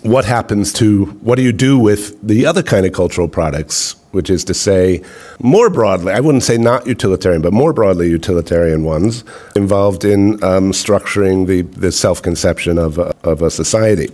what do you do with the other kind of cultural products, which is to say, more broadly, I wouldn't say not utilitarian, but more broadly utilitarian ones involved in structuring the self-conception of a society.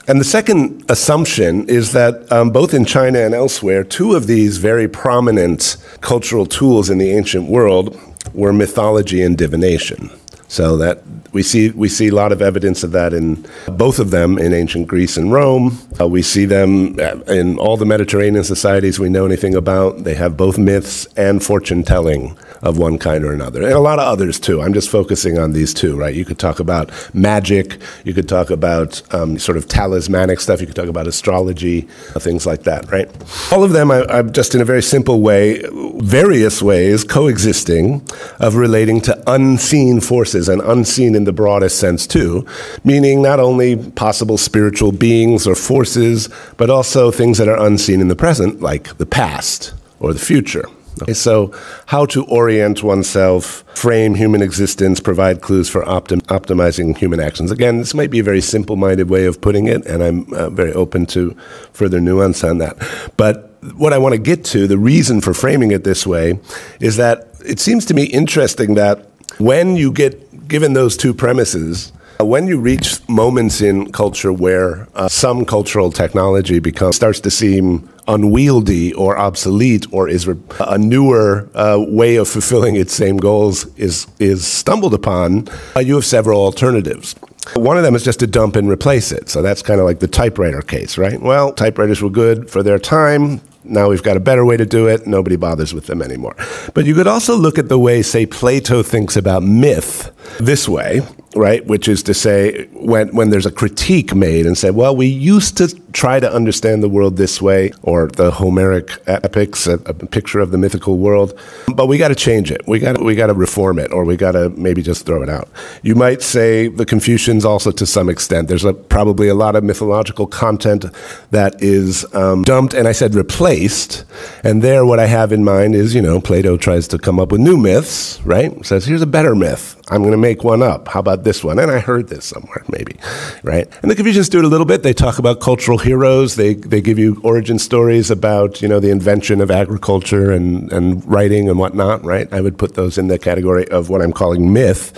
And the second assumption is that both in China and elsewhere, two of these very prominent cultural tools in the ancient world were mythology and divination. So that we see a lot of evidence of that in both of them in ancient Greece and Rome. We see them in all the Mediterranean societies we know anything about. They have both myths and fortune-telling of one kind or another, and a lot of others too. I'm just focusing on these two, right? You could talk about magic, you could talk about sort of talismanic stuff, you could talk about astrology, things like that, right? All of them are just in a very simple way, various ways coexisting of relating to unseen forces, and unseen in the broadest sense too, meaning not only possible spiritual beings or forces, but also things that are unseen in the present, like the past or the future. Okay, so how to orient oneself, frame human existence, provide clues for optimizing human actions. Again, this might be a very simple-minded way of putting it, and I'm very open to further nuance on that. But what I want to get to, the reason for framing it this way, is that it seems to me interesting that when you get given those two premises, when you reach moments in culture where some cultural technology starts to seem unwieldy or obsolete, or is a newer way of fulfilling its same goals is stumbled upon, you have several alternatives. One of them is just to dump and replace it. So that's kind of like the typewriter case, right? Well, typewriters were good for their time. Now we've got a better way to do it. Nobody bothers with them anymore. But you could also look at the way, say, Plato thinks about myth this way, right? Which is to say, when there's a critique made and say, well, we used to try to understand the world this way, or the Homeric epics, a picture of the mythical world, but we got to change it. We got to reform it, or we got to maybe just throw it out. You might say the Confucians also, to some extent. There's probably a lot of mythological content that is dumped, and I said replaced. And there, what I have in mind is, Plato tries to come up with new myths, right? Says, here's a better myth. I'm going to make one up. How about this one? And I heard this somewhere, maybe, right? And the Confucians do it a little bit. They talk about cultural heroes. They give you origin stories about, the invention of agriculture and writing and whatnot, right? I would put those in the category of what I'm calling myth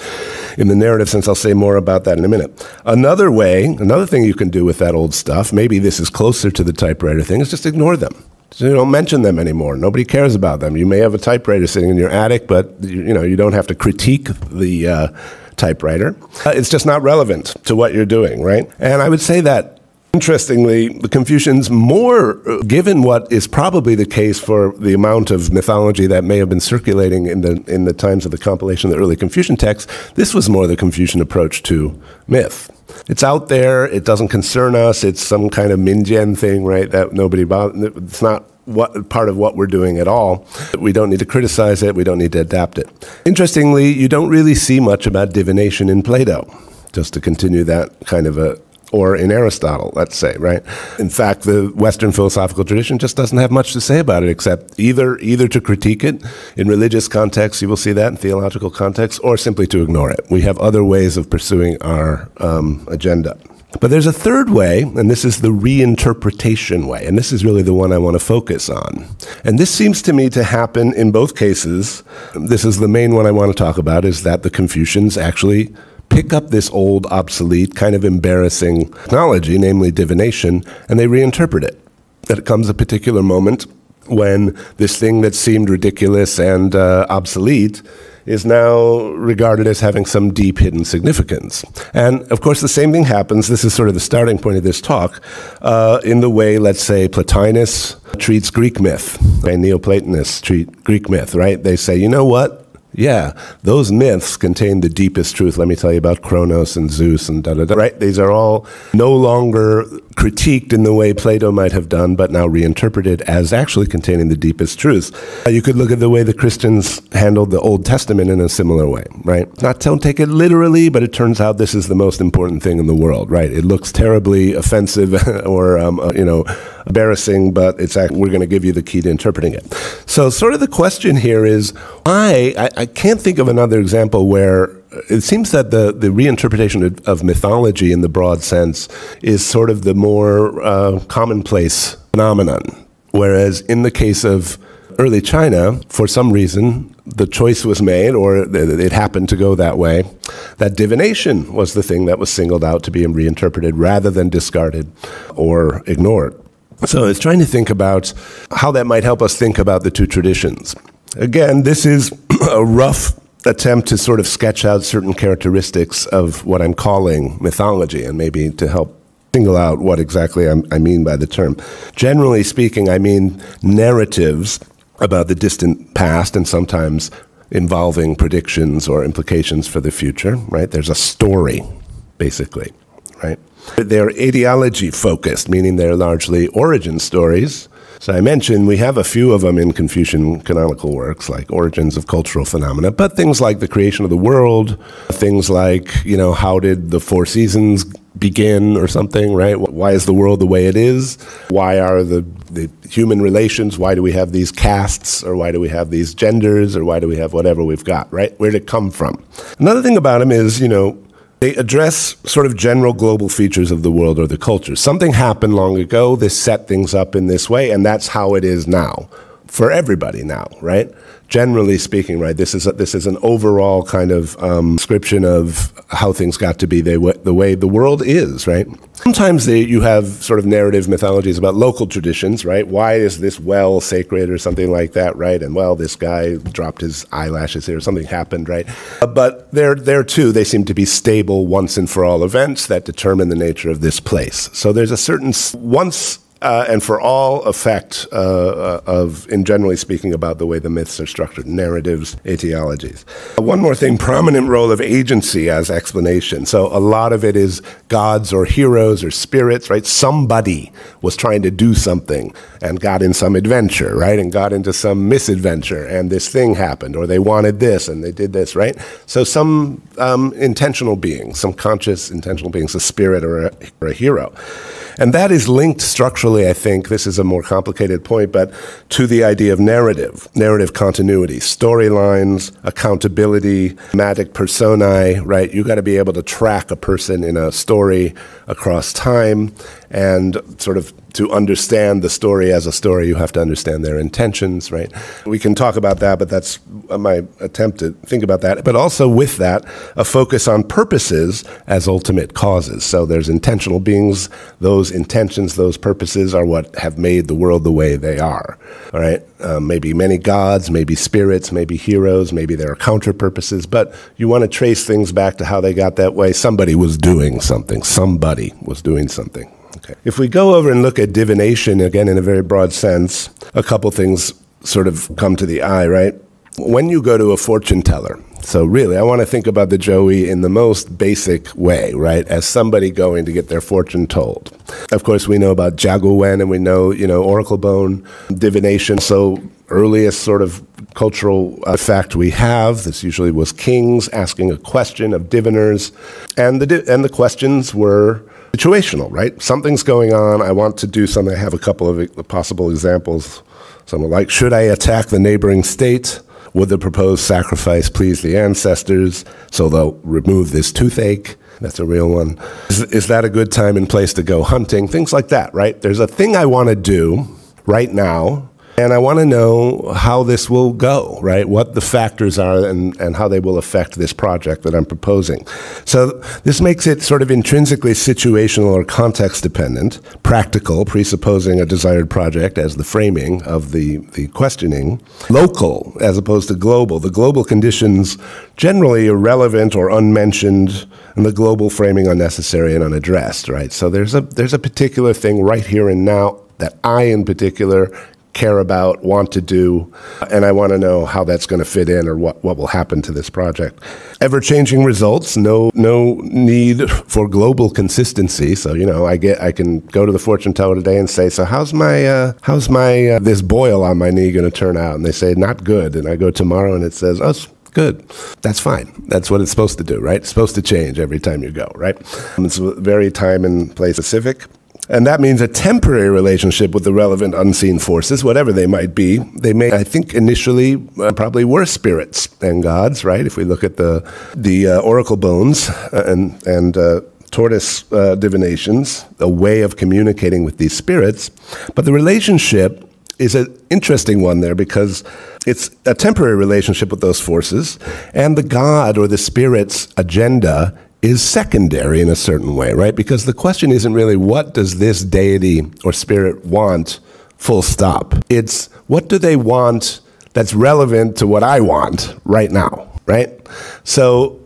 in the narrative sense. I'll say more about that in a minute. Another thing you can do with that old stuff, maybe this is closer to the typewriter thing, is just ignore them. So you don't mention them anymore. Nobody cares about them. You may have a typewriter sitting in your attic, but you don't have to critique the typewriter. It's just not relevant to what you're doing, right? And I would say that, interestingly, the Confucians, given what is probably the case for the amount of mythology that may have been circulating in the times of the compilation of the early Confucian texts, this was more the Confucian approach to myth. It's out there. It doesn't concern us. It's some kind of Minjian thing, right? That nobody bothers. It's not part of what we're doing at all. We don't need to criticize it. We don't need to adapt it. Interestingly, you don't really see much about divination in Plato, just to continue that kind of or in Aristotle, let's say, right? In fact, the Western philosophical tradition just doesn't have much to say about it, except either to critique it in religious contexts, you will see that in theological contexts, or simply to ignore it. We have other ways of pursuing our agenda. But there's a third way, and this is the reinterpretation way, and this is really the one I want to focus on. And this seems to me to happen in both cases. This is the main one I want to talk about, is that the Confucians actually pick up this old, obsolete, kind of embarrassing technology, namely divination, and they reinterpret it. That comes a particular moment when this thing that seemed ridiculous and obsolete is now regarded as having some deep hidden significance. And of course, the same thing happens, this is sort of the starting point of this talk, in the way, let's say, Plotinus treats Greek myth, and Neoplatonists treat Greek myth, right? They say, you know what? Yeah, those myths contain the deepest truth. Let me tell you about Kronos and Zeus and da-da-da, right? These are all no longer critiqued in the way Plato might have done, but now reinterpreted as actually containing the deepest truths. You could look at the way the Christians handled the Old Testament in a similar way, right? Don't take it literally, but it turns out this is the most important thing in the world, right? It looks terribly offensive or, embarrassing, but we're going to give you the key to interpreting it. So sort of the question here is why, I can't think of another example where it seems that the reinterpretation of mythology in the broad sense is sort of the more commonplace phenomenon. Whereas in the case of early China, for some reason, the choice was made, or it happened to go that way, that divination was the thing that was singled out to be reinterpreted rather than discarded or ignored. So it's trying to think about how that might help us think about the two traditions. Again, this is a rough attempt to sort of sketch out certain characteristics of what I'm calling mythology, and maybe to help single out what exactly I mean by the term. Generally speaking, I mean narratives about the distant past, and sometimes involving predictions or implications for the future, right? There's a story, basically, right? They're ideology focused, meaning they're largely origin stories. So I mentioned we have a few of them in Confucian canonical works, like Origins of Cultural Phenomena, but things like the creation of the world, things like, how did the four seasons begin or something, right? Why is the world the way it is? Why are the human relations, why do we have these castes, or why do we have these genders, or why do we have whatever we've got, right? Where did it come from? Another thing about them is, they address sort of general global features of the world or the culture. Something happened long ago, this set things up in this way, and that's how it is now, for everybody now, right? Generally speaking, right, this is an overall kind of description of how things got to be the way the world is, right? Sometimes you have sort of narrative mythologies about local traditions, right? Why is this well sacred or something like that, right? And well, this guy dropped his eyelashes here, something happened, right? But there too, they seem to be stable once and for all events that determine the nature of this place. So there's a certain once and for all effect in generally speaking about the way the myths are structured, narratives, etiologies. One more thing, prominent role of agency as explanation. So a lot of it is gods or heroes or spirits, right? Somebody was trying to do something and got in some adventure, right? And got into some misadventure, and this thing happened, or they wanted this and they did this, right? So some intentional being, some conscious intentional beings, a spirit or a hero. And that is linked structurally, I think, this is a more complicated point, but to the idea of narrative continuity, storylines, accountability, thematic personae, right? You got to be able to track a person in a story across time, and sort of to understand the story as a story, you have to understand their intentions, right? We can talk about that, but that's my attempt to think about that. But also with that, a focus on purposes as ultimate causes. So there's intentional beings, those intentions, those purposes are what have made the world the way they are, all right? Maybe many gods, maybe spirits, maybe heroes, maybe there are counter purposes, but you want to trace things back to how they got that way. Somebody was doing something. Somebody was doing something. Okay. If we go over and look at divination, again, in a very broad sense, a couple things sort of come to the eye, right? When you go to a fortune teller, so really, I want to think about the ZhouYi in the most basic way, right? As somebody going to get their fortune told. Of course, we know about Jiaguwen, and we know, oracle bone divination. So earliest sort of cultural effect we have, this usually was kings asking a question of diviners, and the questions were situational, right? Something's going on, I want to do something. I have a couple of possible examples. Something like, should I attack the neighboring state? Would the proposed sacrifice please the ancestors? So they'll remove this toothache. That's a real one. Is that a good time and place to go hunting? Things like that, right? There's a thing I want to do right now, and I want to know how this will go, right? What the factors are and how they will affect this project that I'm proposing. So this makes it sort of intrinsically situational or context dependent, practical, presupposing a desired project as the framing of the questioning, local as opposed to global. The global conditions generally irrelevant or unmentioned, and the global framing unnecessary and unaddressed, right? So there's a particular thing right here and now that I in particular care about, want to do, and I want to know how that's going to fit in or what will happen to this project. Ever-changing results, no need for global consistency. So, I can go to the fortune teller today and say, so how's my this boil on my knee going to turn out? And they say, not good. And I go tomorrow and it says, oh, it's good. That's fine. That's what it's supposed to do, right? It's supposed to change every time you go, right? It's very time and place specific. And that means a temporary relationship with the relevant unseen forces, whatever they might be. They may, I think, initially probably were spirits and gods, right? If we look at the oracle bones and tortoise divinations, a way of communicating with these spirits. But the relationship is an interesting one there because it's a temporary relationship with those forces, and the god or the spirit's agenda is secondary in a certain way, right? Because the question isn't really what does this deity or spirit want, full stop. It's what do they want that's relevant to what I want right now, right? So,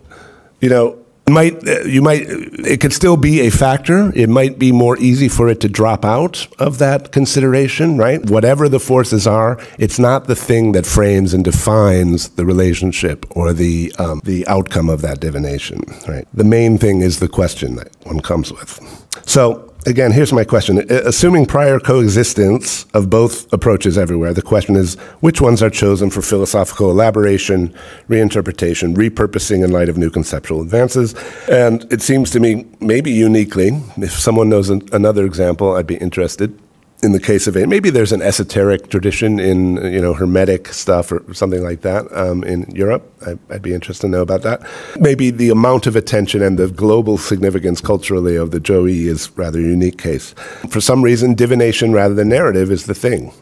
it could still be a factor. It might be more easy for it to drop out of that consideration, right? Whatever the forces are, it's not the thing that frames and defines the relationship or the outcome of that divination, right? The main thing is the question that one comes with. So, again, here's my question. Assuming prior coexistence of both approaches everywhere, the question is, which ones are chosen for philosophical elaboration, reinterpretation, repurposing in light of new conceptual advances? And it seems to me, maybe uniquely, if someone knows another example, I'd be interested. In the case of it, maybe there's an esoteric tradition in Hermetic stuff or something like that in Europe. I'd be interested to know about that. Maybe the amount of attention and the global significance culturally of the ZhouYi is rather a unique case. For some reason, divination rather than narrative is the thing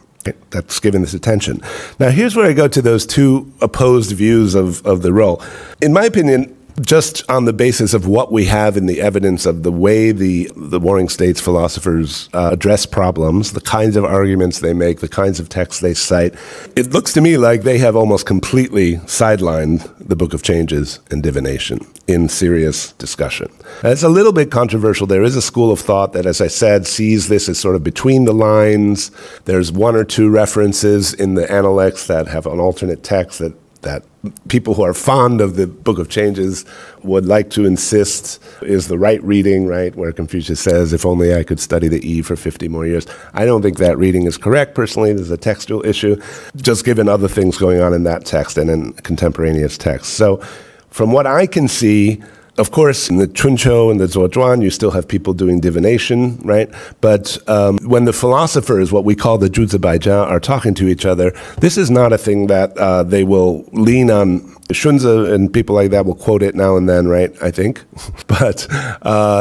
that's given this attention. Now, here's where I go to those two opposed views of the role. In my opinion, just on the basis of what we have in the evidence of the way the Warring States philosophers address problems, the kinds of arguments they make, the kinds of texts they cite, it looks to me like they have almost completely sidelined the Book of Changes and divination in serious discussion. And it's a little bit controversial. There is a school of thought that, as I said, sees this as sort of between the lines. There's one or two references in the Analects that have an alternate text that people who are fond of the Book of Changes would like to insist is the right reading, right, where Confucius says, if only I could study the Eve for 50 more years. I don't think that reading is correct, personally. There's a textual issue, just given other things going on in that text and in contemporaneous texts. So from what I can see, of course, in the Chunqiu and the Zuozhuan, you still have people doing divination, right? But when the philosophers, what we call the Zhuzibaijia, are talking to each other, this is not a thing that they will lean on. Xunzi and people like that will quote it now and then, right, I think. But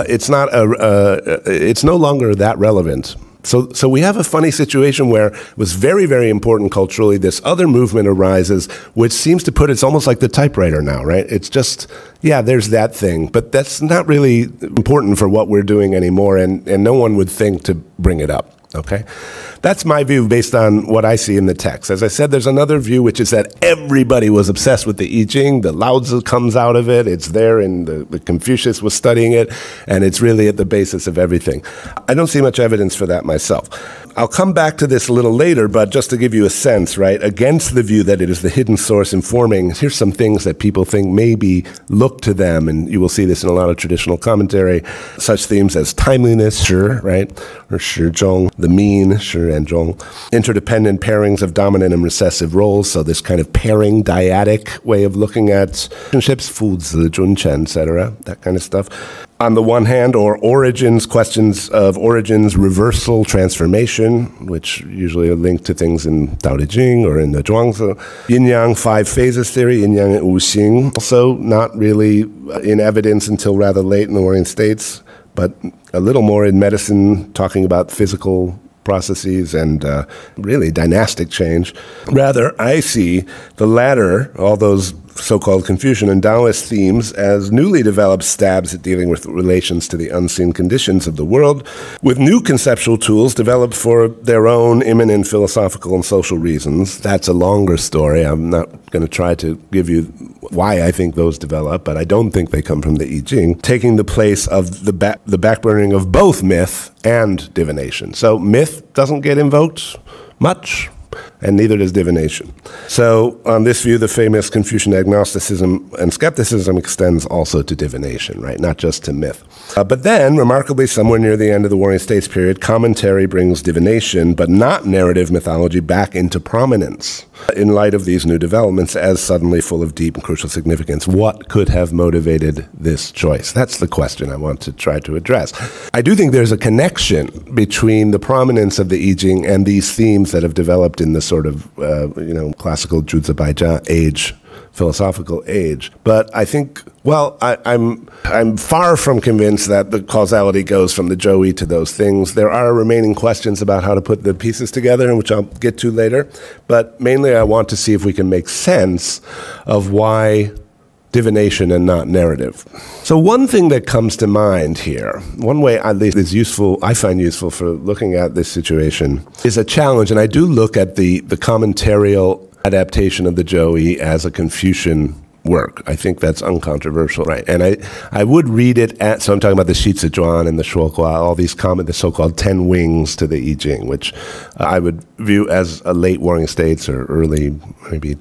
it's no longer that relevant. So we have a funny situation where it was very, very important culturally. This other movement arises, which seems to put it's almost like the typewriter now, right? It's just, yeah, there's that thing, but that's not really important for what we're doing anymore, and no one would think to bring it up. Okay? That's my view based on what I see in the text. As I said, there's another view, which is that everybody was obsessed with the I Ching. The Lao Tzu comes out of it. It's there, and the Confucius was studying it, and it's really at the basis of everything. I don't see much evidence for that myself. I'll come back to this a little later, but just to give you a sense, right, against the view that it is the hidden source informing, here's some things that people think maybe look to them, and you will see this in a lot of traditional commentary, such themes as timeliness, shi, right, or shi zhong, the mean, shi and zhong, interdependent pairings of dominant and recessive roles, so this kind of pairing, dyadic way of looking at relationships, fu zi, zhun chen, etc., that kind of stuff. On the one hand, or origins, questions of origins, reversal, transformation, which usually are linked to things in Tao Te Ching or in the Zhuangzi. Yin-yang, 5 phases theory, yin-yang and wu-xing, also not really in evidence until rather late in the Warring States, but a little more in medicine, talking about physical processes and really dynastic change. Rather, I see the latter, all those so-called Confucian and Taoist themes, as newly developed stabs at dealing with relations to the unseen conditions of the world, with new conceptual tools developed for their own immanent philosophical and social reasons. That's a longer story. I'm not going to try to give you why I think those develop, but I don't think they come from the I Ching, taking the place of the backburning of both myth and divination. So myth doesn't get invoked much. and neither does divination. So on this view, the famous Confucian agnosticism and skepticism extends also to divination, right? Not just to myth. But then, remarkably, somewhere near the end of the Warring States period, commentary brings divination, but not narrative mythology, back into prominence in light of these new developments as suddenly full of deep and crucial significance. What could have motivated this choice? That's the question I want to try to address. I do think there's a connection between the prominence of the I Ching and these themes that have developed in the sort of, classical ZhouYi age, philosophical age. But I think, I'm far from convinced that the causality goes from the ZhouYi to those things. There are remaining questions about how to put the pieces together, which I'll get to later. But mainly I want to see if we can make sense of why divination and not narrative. So one thing that comes to mind here, one way at least is useful, I find useful for looking at this situation, is a challenge. And I do look at the commentarial adaptation of the ZhouYi as a Confucian work. I think that's uncontroversial, right? And I would read it so I'm talking about the Shizhuan and the Shuokua, all these the so-called 10 wings to the I Ching, which I would view as a late Warring States or early, maybe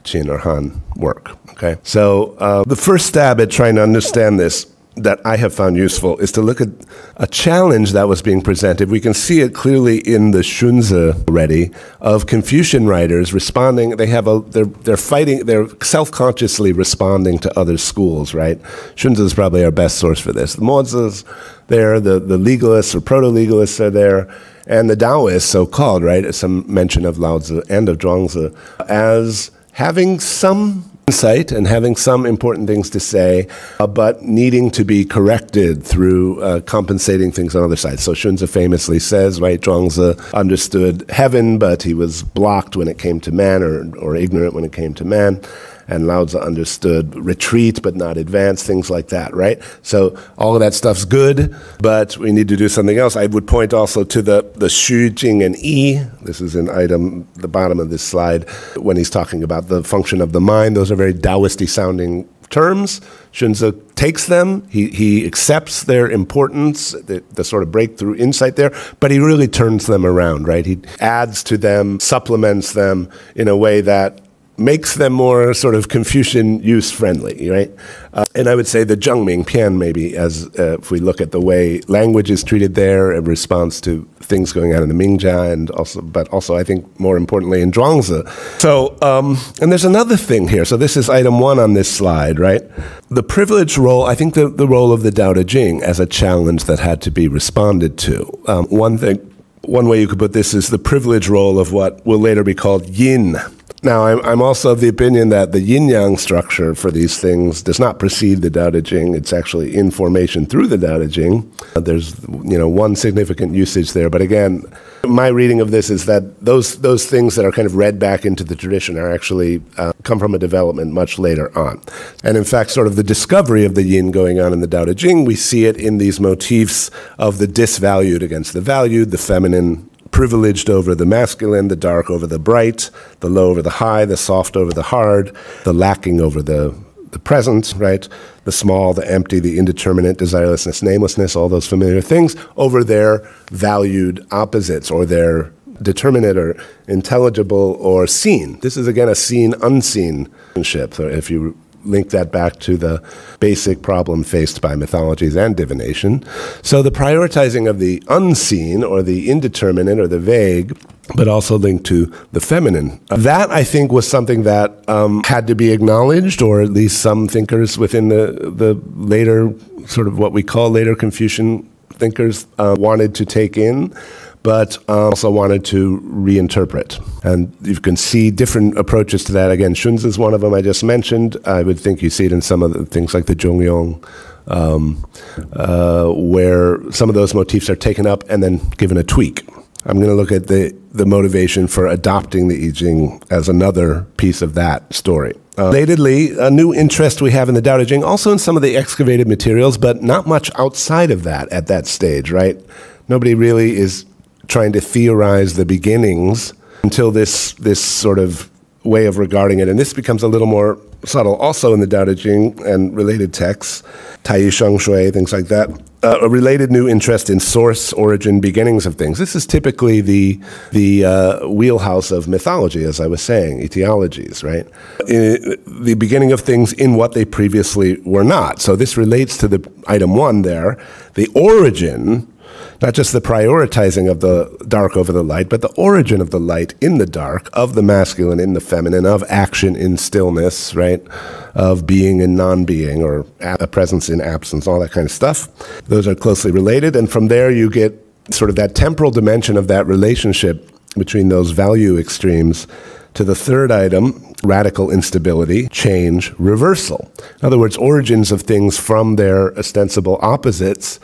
Qin or Han work, okay? So the first stab at trying to understand this that I have found useful is to look at a challenge that was being presented. We can see it clearly in the Xunzi already of Confucian writers responding. They're fighting. They're self-consciously responding to other schools, right? Xunzi is probably our best source for this. The Mozi's there, the legalists or proto-legalists are there, and the Taoists, so-called, right? Some mention of Lao Tzu and of Zhuangzi as having some insight and having some important things to say, but needing to be corrected through compensating things on other sides. So Xunzi famously says, right, Zhuangzi understood heaven, but he was blocked when it came to man, or ignorant when it came to man. And Lao Tzu understood retreat, but not advance, things like that, right? So all of that stuff's good, but we need to do something else. I would point also to the Xu, Jing, and Yi. This is an item, the bottom of this slide, when he's talking about the function of the mind. Those are very Taoist-y sounding terms. Xunzi takes them, he accepts their importance, the sort of breakthrough insight there, but he really turns them around, right? He adds to them, supplements them in a way that makes them more sort of Confucian use-friendly, right? And I would say the Zhengming Pian, maybe, as if we look at the way language is treated there in response to things going on in the Mingjia, but also I think more importantly in Zhuangzi. So, and there's another thing here. So this is item 1 on this slide, right? The privileged role, I think the role of the Tao Te Ching as a challenge that had to be responded to. One way you could put this is the privileged role of what will later be called yin. Now, I'm also of the opinion that the yin-yang structure for these things does not precede the Tao Te Ching. It's actually in formation through the Tao Te Ching. There's, one significant usage there. But again, my reading of this is that those things that are kind of read back into the tradition are actually come from a development much later on. And in fact, sort of the discovery of the yin going on in the Tao Te Ching, we see it in these motifs of the disvalued against the valued, the feminine privileged over the masculine, the dark over the bright, the low over the high, the soft over the hard, the lacking over the present, right? The small, the empty, the indeterminate, desirelessness, namelessness, all those familiar things over their valued opposites, or their determinate or intelligible or seen. This is again a seen-unseen relationship. So if you link that back to the basic problem faced by mythologies and divination. So the prioritizing of the unseen or the indeterminate or the vague, but also linked to the feminine. That, I think, was something that had to be acknowledged, or at least some thinkers within the later, sort of what we call later Confucian thinkers wanted to take in, but also wanted to reinterpret. And you can see different approaches to that. Again, Xunzi is one of them I just mentioned. I would think you see it in some of the things like the Zhongyong, where some of those motifs are taken up and then given a tweak. I'm going to look at the motivation for adopting the I Ching as another piece of that story. Relatedly, a new interest we have in the Tao Te Ching, also in some of the excavated materials, but not much outside of that at that stage, right? Nobody really is trying to theorize the beginnings until this sort of way of regarding it. And this becomes a little more subtle also in the Tao Te Ching and related texts, Tai Sheng Shui, things like that. A related new interest in source, origin, beginnings of things. This is typically the wheelhouse of mythology, as I was saying, etiologies, right? The beginning of things in what they previously were not. So this relates to the item 1 there, the origin, not just the prioritizing of the dark over the light, but the origin of the light in the dark, of the masculine in the feminine, of action in stillness, right? Of being in non-being, or a presence in absence, all that kind of stuff. Those are closely related, and from there you get sort of that temporal dimension of that relationship between those value extremes to the third item, radical instability, change, reversal. In other words, origins of things from their ostensible opposites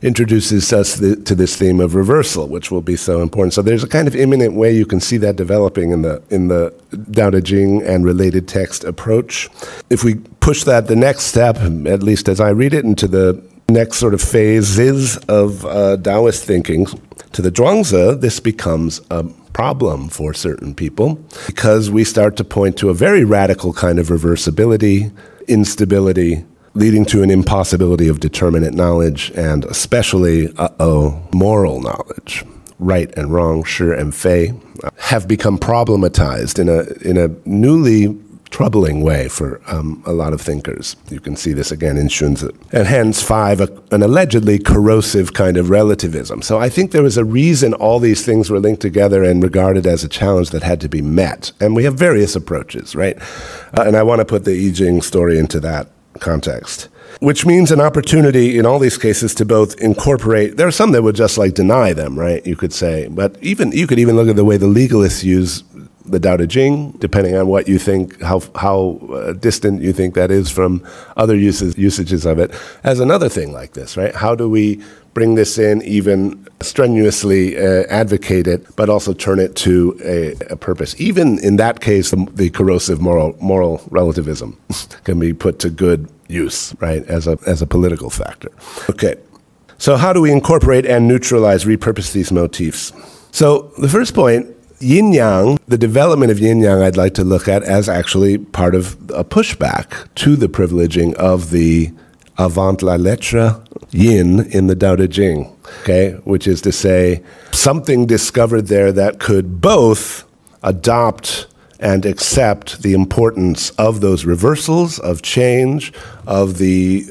introduces us to this theme of reversal, which will be so important. So there's a kind of imminent way you can see that developing in the Tao Te Ching and related text approach. If we push that the next step, at least as I read it, into the next sort of phases of Taoist thinking, to the Zhuangzi, this becomes a problem for certain people because we start to point to a very radical kind of reversibility, instability, leading to an impossibility of determinate knowledge, and especially, moral knowledge. Right and wrong, shi and fei, have become problematized in a newly troubling way for a lot of thinkers. You can see this again in Xunzi. And hence, 5, an allegedly corrosive kind of relativism. So I think there was a reason all these things were linked together and regarded as a challenge that had to be met. And we have various approaches, right? And I want to put the I Ching story into that context, which means an opportunity in all these cases to both incorporate. There are some that would just like deny them, right? You could say, but you could even look at the way the legalists use the Tao Te Ching, depending on what you think, how distant you think that is from other usages of it, as another thing like this, right? How do we bring this in, even strenuously advocate it, but also turn it to a purpose? Even in that case, the corrosive moral relativism can be put to good use, right, as a political factor. Okay, so how do we incorporate and neutralize, repurpose these motifs? So the first point, yin-yang, the development of yin-yang I'd like to look at as actually part of a pushback to the privileging of the avant la lettre yin in the Tao Te Ching, okay, which is to say something discovered there that could both adopt and accept the importance of those reversals, of change, of the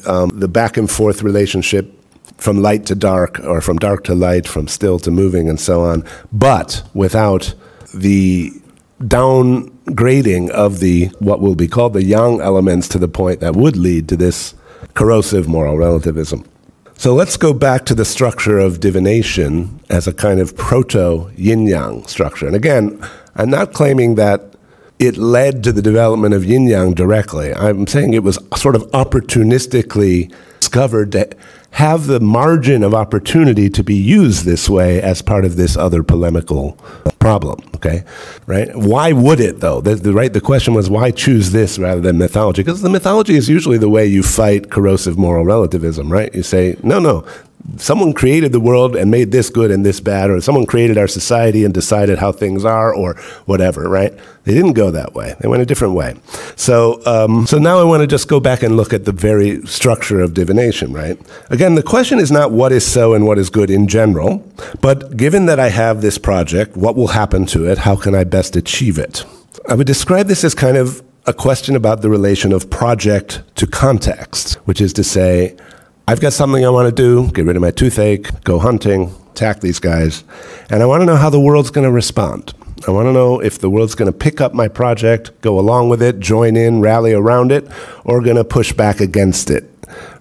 back and forth relationship from light to dark, or from dark to light, from still to moving, and so on, but without the downgrading of the, what will be called the yang elements, to the point that would lead to this corrosive moral relativism. So let's go back to the structure of divination as a kind of proto-yin-yang structure. And again, I'm not claiming that it led to the development of yin-yang directly. I'm saying it was sort of opportunistically discovered to have the margin of opportunity to be used this way as part of this other polemical problem, okay? Right? Why would it, though? The question was, why choose this rather than mythology? Because the mythology is usually the way you fight corrosive moral relativism, right? You say, no, someone created the world and made this good and this bad, or someone created our society and decided how things are, or whatever, right? They didn't go that way. They went a different way. So now I want to just go back and look at the very structure of divination, right? Again, the question is not what is so and what is good in general, but given that I have this project, what will happen to it? How can I best achieve it? I would describe this as kind of a question about the relation of project to context, which is to say, I've got something I want to do, get rid of my toothache, go hunting, attack these guys, and I want to know how the world's going to respond. I want to know if the world's going to pick up my project, go along with it, join in, rally around it, or going to push back against it,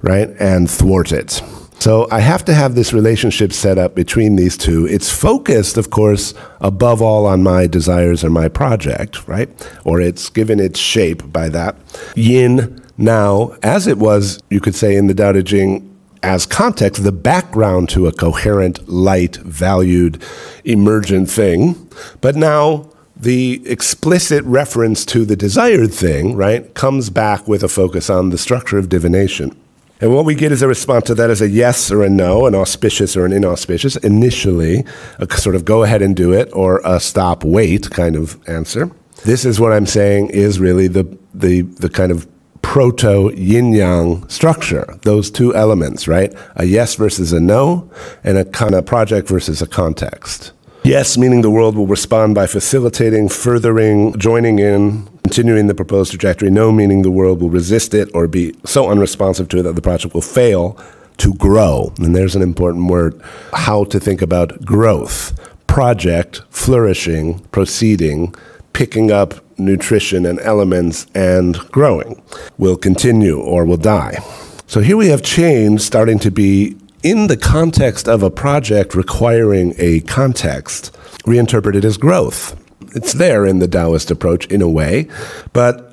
right, and thwart it. So I have to have this relationship set up between these two. It's focused, of course, above all on my desires or my project, right, or it's given its shape by that. Yin, now, as it was, you could say, in the Tao Te Ching, as context, the background to a coherent, light, valued, emergent thing. But now the explicit reference to the desired thing, right, comes back with a focus on the structure of divination. And what we get as a response to that is a yes or a no, an auspicious or an inauspicious, initially, a sort of go ahead and do it, or a stop, wait kind of answer. This is what I'm saying is really the kind of proto-yin-yang structure, those two elements, right? A yes versus a no, and a kind of project versus a context. Yes, meaning the world will respond by facilitating, furthering, joining in, continuing the proposed trajectory. No, meaning the world will resist it or be so unresponsive to it that the project will fail to grow. And there's an important word, how to think about growth. Project, flourishing, proceeding, picking up nutrition and elements and growing. Will continue or will die. So here we have change starting to be in the context of a project requiring a context, reinterpreted as growth. It's there in the Taoist approach in a way, but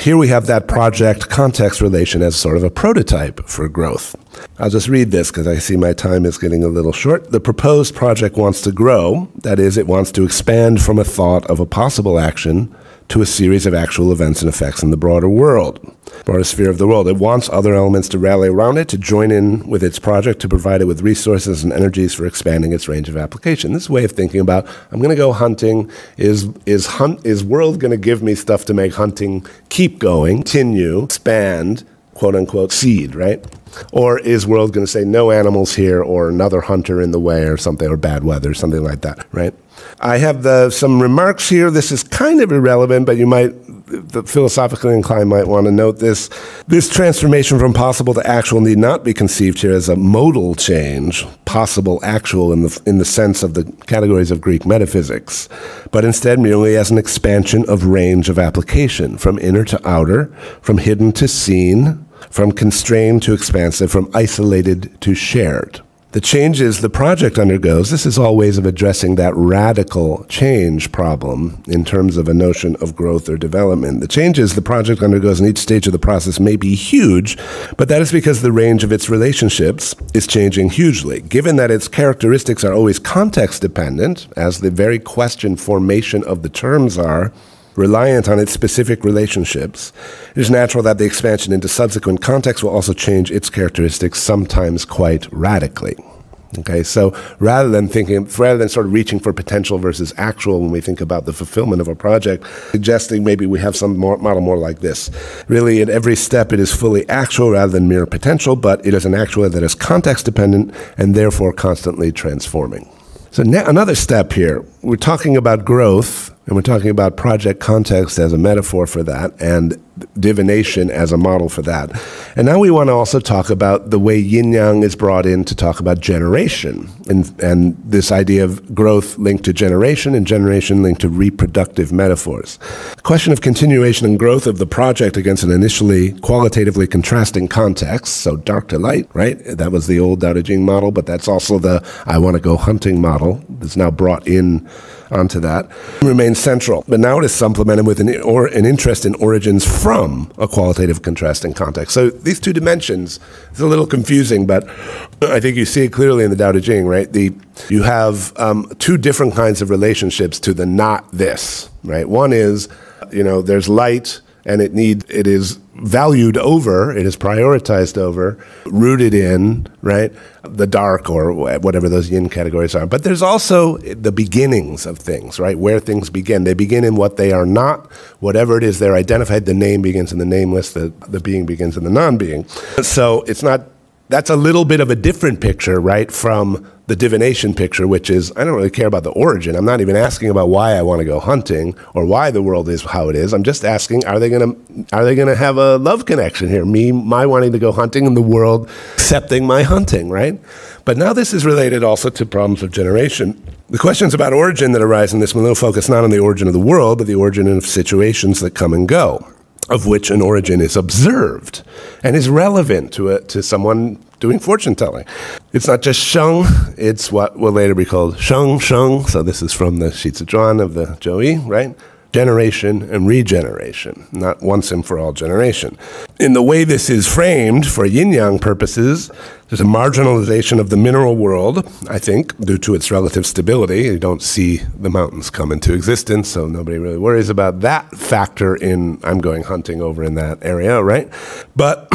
here we have that project context relation as sort of a prototype for growth. I'll just read this because I see my time is getting a little short. The proposed project wants to grow, that is, it wants to expand from a thought of a possible action to a series of actual events and effects in the broader world, broader sphere of the world. It wants other elements to rally around it, to join in with its project, to provide it with resources and energies for expanding its range of application. This way of thinking about, I'm going to go hunting, is world going to give me stuff to make hunting keep going, continue, expand, quote unquote, seed, right? Or is world going to say no animals here or another hunter in the way or something, or bad weather, something like that, right? I have some remarks here. This is kind of irrelevant, but you might, the philosophically inclined might want to note this. This transformation from possible to actual need not be conceived here as a modal change, possible, actual in the sense of the categories of Greek metaphysics, but instead merely as an expansion of range of application, from inner to outer, from hidden to seen, from constrained to expansive, from isolated to shared. The changes the project undergoes, this is all ways of addressing that radical change problem in terms of a notion of growth or development. The changes the project undergoes in each stage of the process may be huge, but that is because the range of its relationships is changing hugely. Given that its characteristics are always context dependent, as the very question formation of the terms are, reliant on its specific relationships, it is natural that the expansion into subsequent contexts will also change its characteristics, sometimes quite radically. Okay, so rather than sort of reaching for potential versus actual when we think about the fulfillment of a project, suggesting maybe we have some model more like this. Really, at every step, it is fully actual rather than mere potential, but it is an actual that is context dependent and therefore constantly transforming. So another step here, we're talking about growth, and we're talking about project context as a metaphor for that, and divination as a model for that. And now we want to also talk about the way yin-yang is brought in to talk about generation, and this idea of growth linked to generation and generation linked to reproductive metaphors. The question of continuation and growth of the project against an initially qualitatively contrasting context, so dark to light, right? That was the old Tao Te Ching model, but that's also the I want to go hunting model that's now brought in onto that, remains central. But now it is supplemented with an interest in origins from a qualitative contrasting context. So these two dimensions, it's a little confusing, but I think you see it clearly in the Tao Te Ching, right? You have two different kinds of relationships to the not this, right? One is, there's light, and it is valued over, it is prioritized over, rooted in, right, the dark or whatever those yin categories are. But there's also the beginnings of things, right, where things begin. They begin in what they are not, whatever it is they're identified. The name begins in the nameless, the being begins in the non-being. So it's not, that's a little bit of a different picture, right, from the divination picture, which is, I don't really care about the origin. I'm not even asking about why I want to go hunting or why the world is how it is. I'm just asking, are they gonna have a love connection here? My wanting to go hunting and the world accepting my hunting, right? But now this is related also to problems of generation. The questions about origin that arise in this will focus not on the origin of the world, but the origin of situations that come and go, of which an origin is observed and is relevant to someone doing fortune telling. It's not just sheng, it's what will later be called sheng. So this is from the Shi Tzu Zhuan of the ZhouYi, right? Generation and regeneration, not once and for all generation. In the way this is framed for yin-yang purposes, there's a marginalization of the mineral world, I think, due to its relative stability. You don't see the mountains come into existence, so nobody really worries about that factor in I'm going hunting over in that area, right? But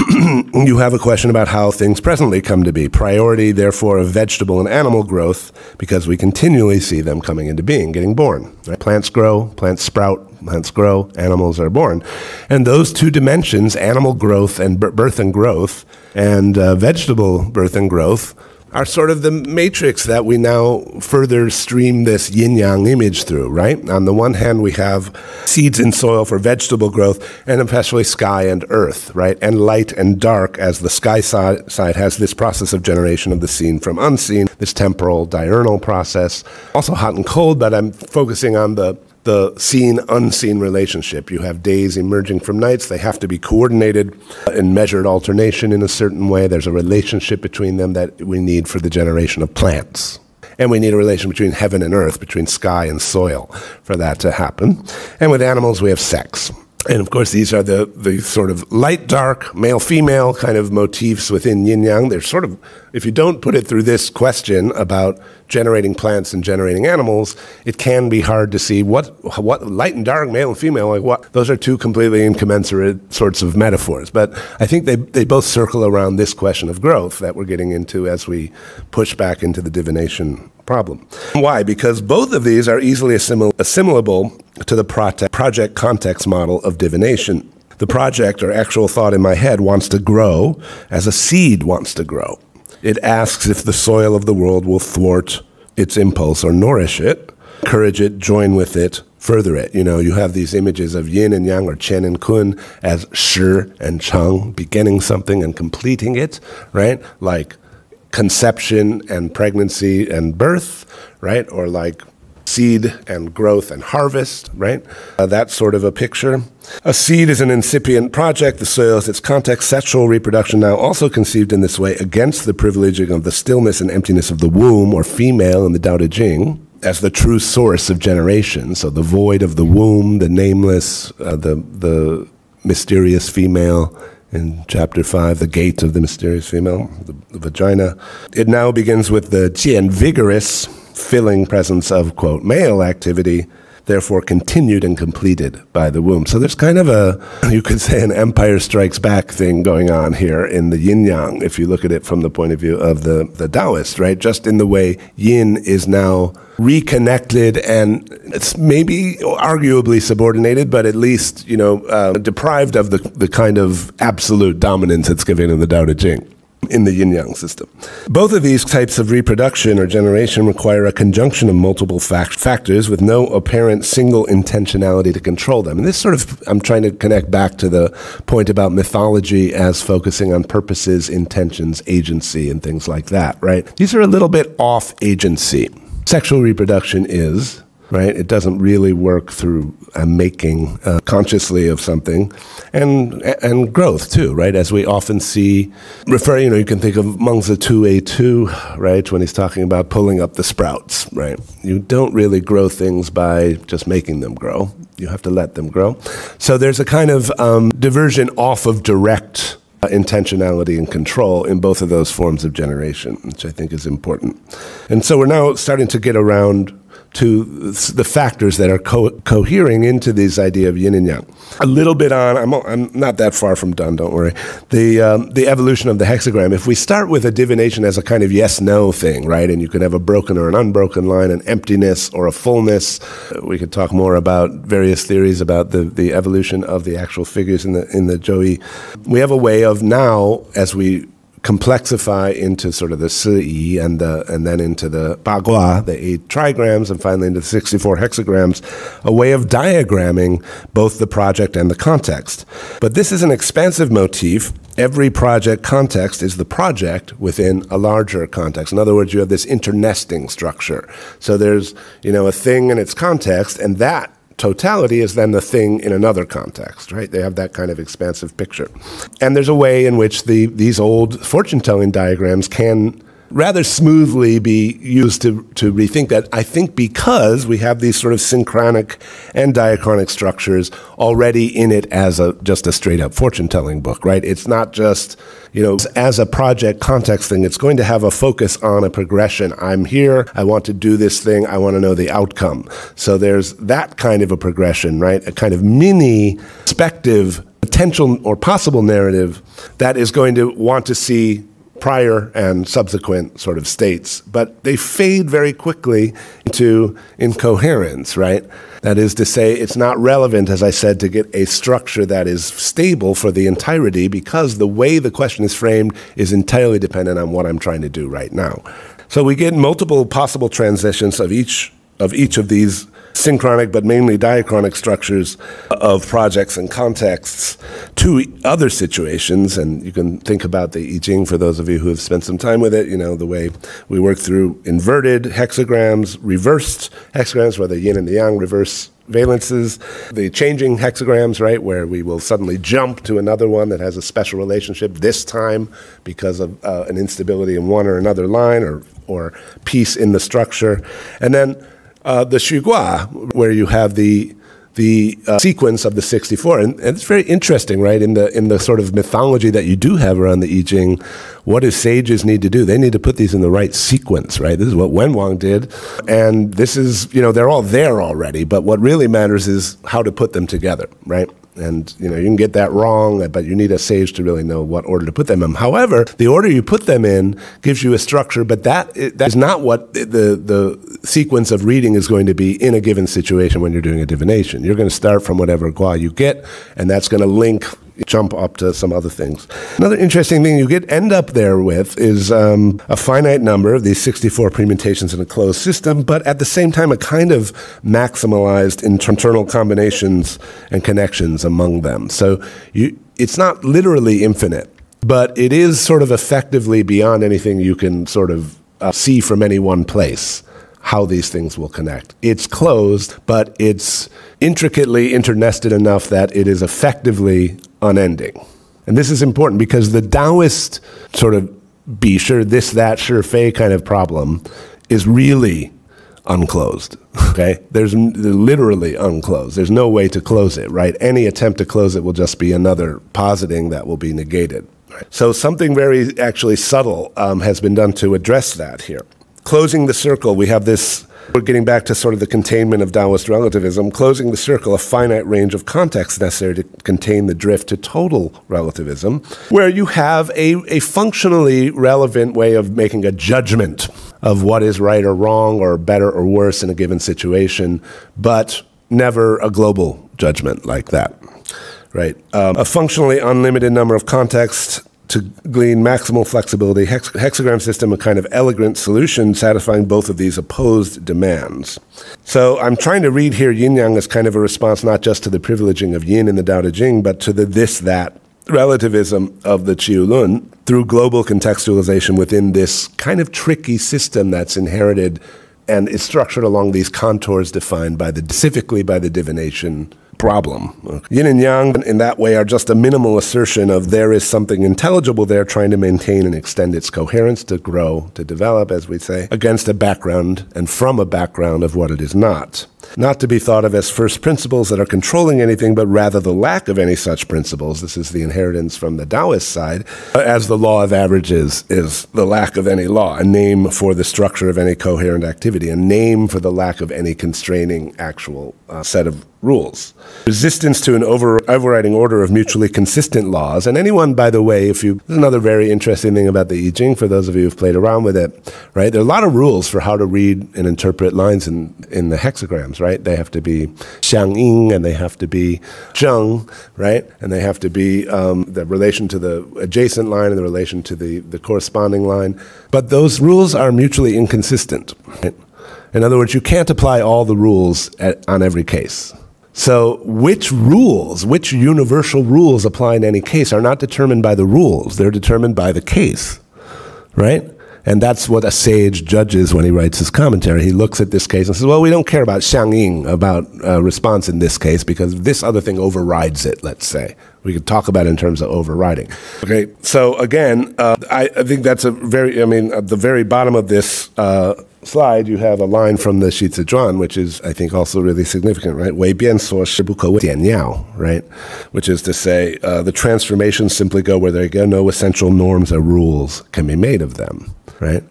you have a question about how things presently come to be. Priority, therefore, of vegetable and animal growth, because we continually see them coming into being, getting born. Right? Plants grow, plants sprout, plants grow, animals are born. And those two dimensions, animal growth and birth and growth, and vegetable birth and growth, are sort of the matrix that we now further stream this yin-yang image through, right? On the one hand, we have seeds in soil for vegetable growth, and especially sky and earth, right? And light and dark, as the sky side has this process of generation of the seen from unseen, this temporal diurnal process. Also hot and cold, but I'm focusing on the seen-unseen relationship. You have days emerging from nights. They have to be coordinated in measured alternation in a certain way. There's a relationship between them that we need for the generation of plants. And we need a relation between heaven and earth, between sky and soil, for that to happen. And with animals, we have sex. And of course, these are the sort of light-dark, male-female kind of motifs within yin-yang. They're sort of, if you don't put it through this question about generating plants and generating animals, it can be hard to see what light and dark, male and female, like what, those are two completely incommensurate sorts of metaphors. But I think they both circle around this question of growth that we're getting into as we push back into the divination problem. Why? Because both of these are easily assimilable to the project context model of divination. The project, or actual thought in my head, wants to grow as a seed wants to grow. It asks if the soil of the world will thwart its impulse or nourish it, encourage it, join with it, further it. You know, you have these images of yin and yang, or chen and kun, as shi and chang, beginning something and completing it, right? Like conception and pregnancy and birth, right? Or like seed and growth and harvest, right? That sort of a picture. A seed is an incipient project. The soil is its context. Sexual reproduction, now also conceived in this way, against the privileging of the stillness and emptiness of the womb, or female in the Tao Te Ching, as the true source of generation. So the void of the womb, the nameless, the mysterious female, in chapter 5, the gate of the mysterious female, the vagina. It now begins with the jian, vigorous, filling presence of, quote, male activity, therefore continued and completed by the womb. So there's kind of a, you could say, an Empire Strikes Back thing going on here in the yin-yang, if you look at it from the point of view of the Taoist, right? Just in the way yin is now reconnected, and it's maybe arguably subordinated, but at least, you know, deprived of the kind of absolute dominance it's given in the Tao Te Ching in the yin-yang system. Both of these types of reproduction or generation require a conjunction of multiple factors with no apparent single intentionality to control them. And this sort of, I'm trying to connect back to the point about mythology as focusing on purposes, intentions, agency, and things like that, right? These are a little bit off agency. Sexual reproduction is, right? It doesn't really work through making consciously of something, and growth too, right? As we often see, you know, you can think of Mengzi 2A2, right? When he's talking about pulling up the sprouts, right? You don't really grow things by just making them grow. You have to let them grow. So there's a kind of diversion off of direct intentionality and control in both of those forms of generation, which I think is important. And so we're now starting to get around to the factors that are cohering into this idea of yin and yang. A little bit on, I'm not that far from done, don't worry, the evolution of the hexagram. If we start with a divination as a kind of yes-no thing, right, and you could have a broken or an unbroken line, an emptiness or a fullness. We could talk more about various theories about the evolution of the actual figures in the ZhouYi. We have a way of now, as we complexify into sort of the Si and then into the Bagua, the 8 trigrams, and finally into the 64 hexagrams, a way of diagramming both the project and the context. But this is an expansive motif. Every project context is the project within a larger context. In other words, you have this internesting structure. So there's, you know, a thing in its context, and that totality is then the thing in another context, right? They have that kind of expansive picture. And there's a way in which these old fortune-telling diagrams can rather smoothly be used to rethink that, I think, because we have these sort of synchronic and diachronic structures already in it as just a straight-up fortune-telling book, right? It's not just, you know, as a project context thing, it's going to have a focus on a progression. I'm here, I want to do this thing, I want to know the outcome. So there's that kind of a progression, right? A kind of mini perspective, potential or possible narrative that is going to want to see prior and subsequent sort of states, but they fade very quickly into incoherence, right? That is to say, it's not relevant, as I said, to get a structure that is stable for the entirety, because the way the question is framed is entirely dependent on what I'm trying to do right now. So we get multiple possible transitions of each of these synchronic but mainly diachronic structures of projects and contexts to other situations. And you can think about the I Ching, for those of you who have spent some time with it, you know, the way we work through inverted hexagrams, reversed hexagrams, where the yin and the yang reverse valences, the changing hexagrams, right, where we will suddenly jump to another one that has a special relationship, this time because of an instability in one or another line or piece in the structure. And then the Shugua, where you have the sequence of the 64, and it's very interesting, right? In the sort of mythology that you do have around the I Ching, what do sages need to do? They need to put these in the right sequence, right? This is what Wenwang did, and this is, you know, they're all there already. But what really matters is how to put them together, right? And, you know, you can get that wrong, but you need a sage to really know what order to put them in. However, the order you put them in gives you a structure, but that is not what the sequence of reading is going to be in a given situation when you're doing a divination. You're going to start from whatever gua you get, and that's going to jump up to some other things. Another interesting thing you end up there with is a finite number of these 64 permutations in a closed system, but at the same time a kind of maximalized internal combinations and connections among them. So it's not literally infinite, but it is sort of effectively beyond anything you can sort of see from any one place how these things will connect. It's closed, but it's intricately internested enough that it is effectively unending. And this is important because the Taoist sort of be sure, this, that, sure, fei kind of problem is really unclosed, okay? They're literally unclosed. There's no way to close it, right? Any attempt to close it will just be another positing that will be negated. So something very actually subtle has been done to address that here. Closing the circle, we have this, we're getting back to sort of the containment of Taoist relativism, closing the circle, a finite range of contexts necessary to contain the drift to total relativism, where you have a functionally relevant way of making a judgment of what is right or wrong or better or worse in a given situation, but never a global judgment like that, right? A functionally unlimited number of contexts to glean maximal flexibility, hexagram system, a kind of elegant solution satisfying both of these opposed demands. So I'm trying to read here yin-yang as kind of a response not just to the privileging of yin in the Tao Te Ching, but to the this-that relativism of the Qiu Lun through global contextualization within this kind of tricky system that's inherited and is structured along these contours defined by specifically by the divination problem. Yin and yang in that way are just a minimal assertion of there is something intelligible there trying to maintain and extend its coherence, to grow, to develop, as we say, against a background and from a background of what it is not. Not to be thought of as first principles that are controlling anything, but rather the lack of any such principles. This is the inheritance from the Taoist side, as the law of averages is the lack of any law, a name for the structure of any coherent activity, a name for the lack of any constraining actual set of rules. Resistance to an overriding order of mutually consistent laws. And anyone, by the way, this is another very interesting thing about the I Ching, for those of you who've played around with it, right? There are a lot of rules for how to read and interpret lines in the hexagrams, right? They have to be xiang-ying, and they have to be zheng, right? And they have to be the relation to the adjacent line and the relation to the corresponding line. But those rules are mutually inconsistent, right? In other words, you can't apply all the rules on every case. So which universal rules apply in any case are not determined by the rules. They're determined by the case, right? And that's what a sage judges when he writes his commentary. He looks at this case and says, well, we don't care about xiang-ying, about response in this case, because this other thing overrides it, let's say. We could talk about it in terms of overriding. Okay, so again, I think that's at the very bottom of this slide, you have a line from the Shi Zi Zhuan, which is, I think, also really significant, right? Wei bian suo shi bu ke wei dian yao, right? Which is to say, the transformations simply go where they go. No essential norms or rules can be made of them, right?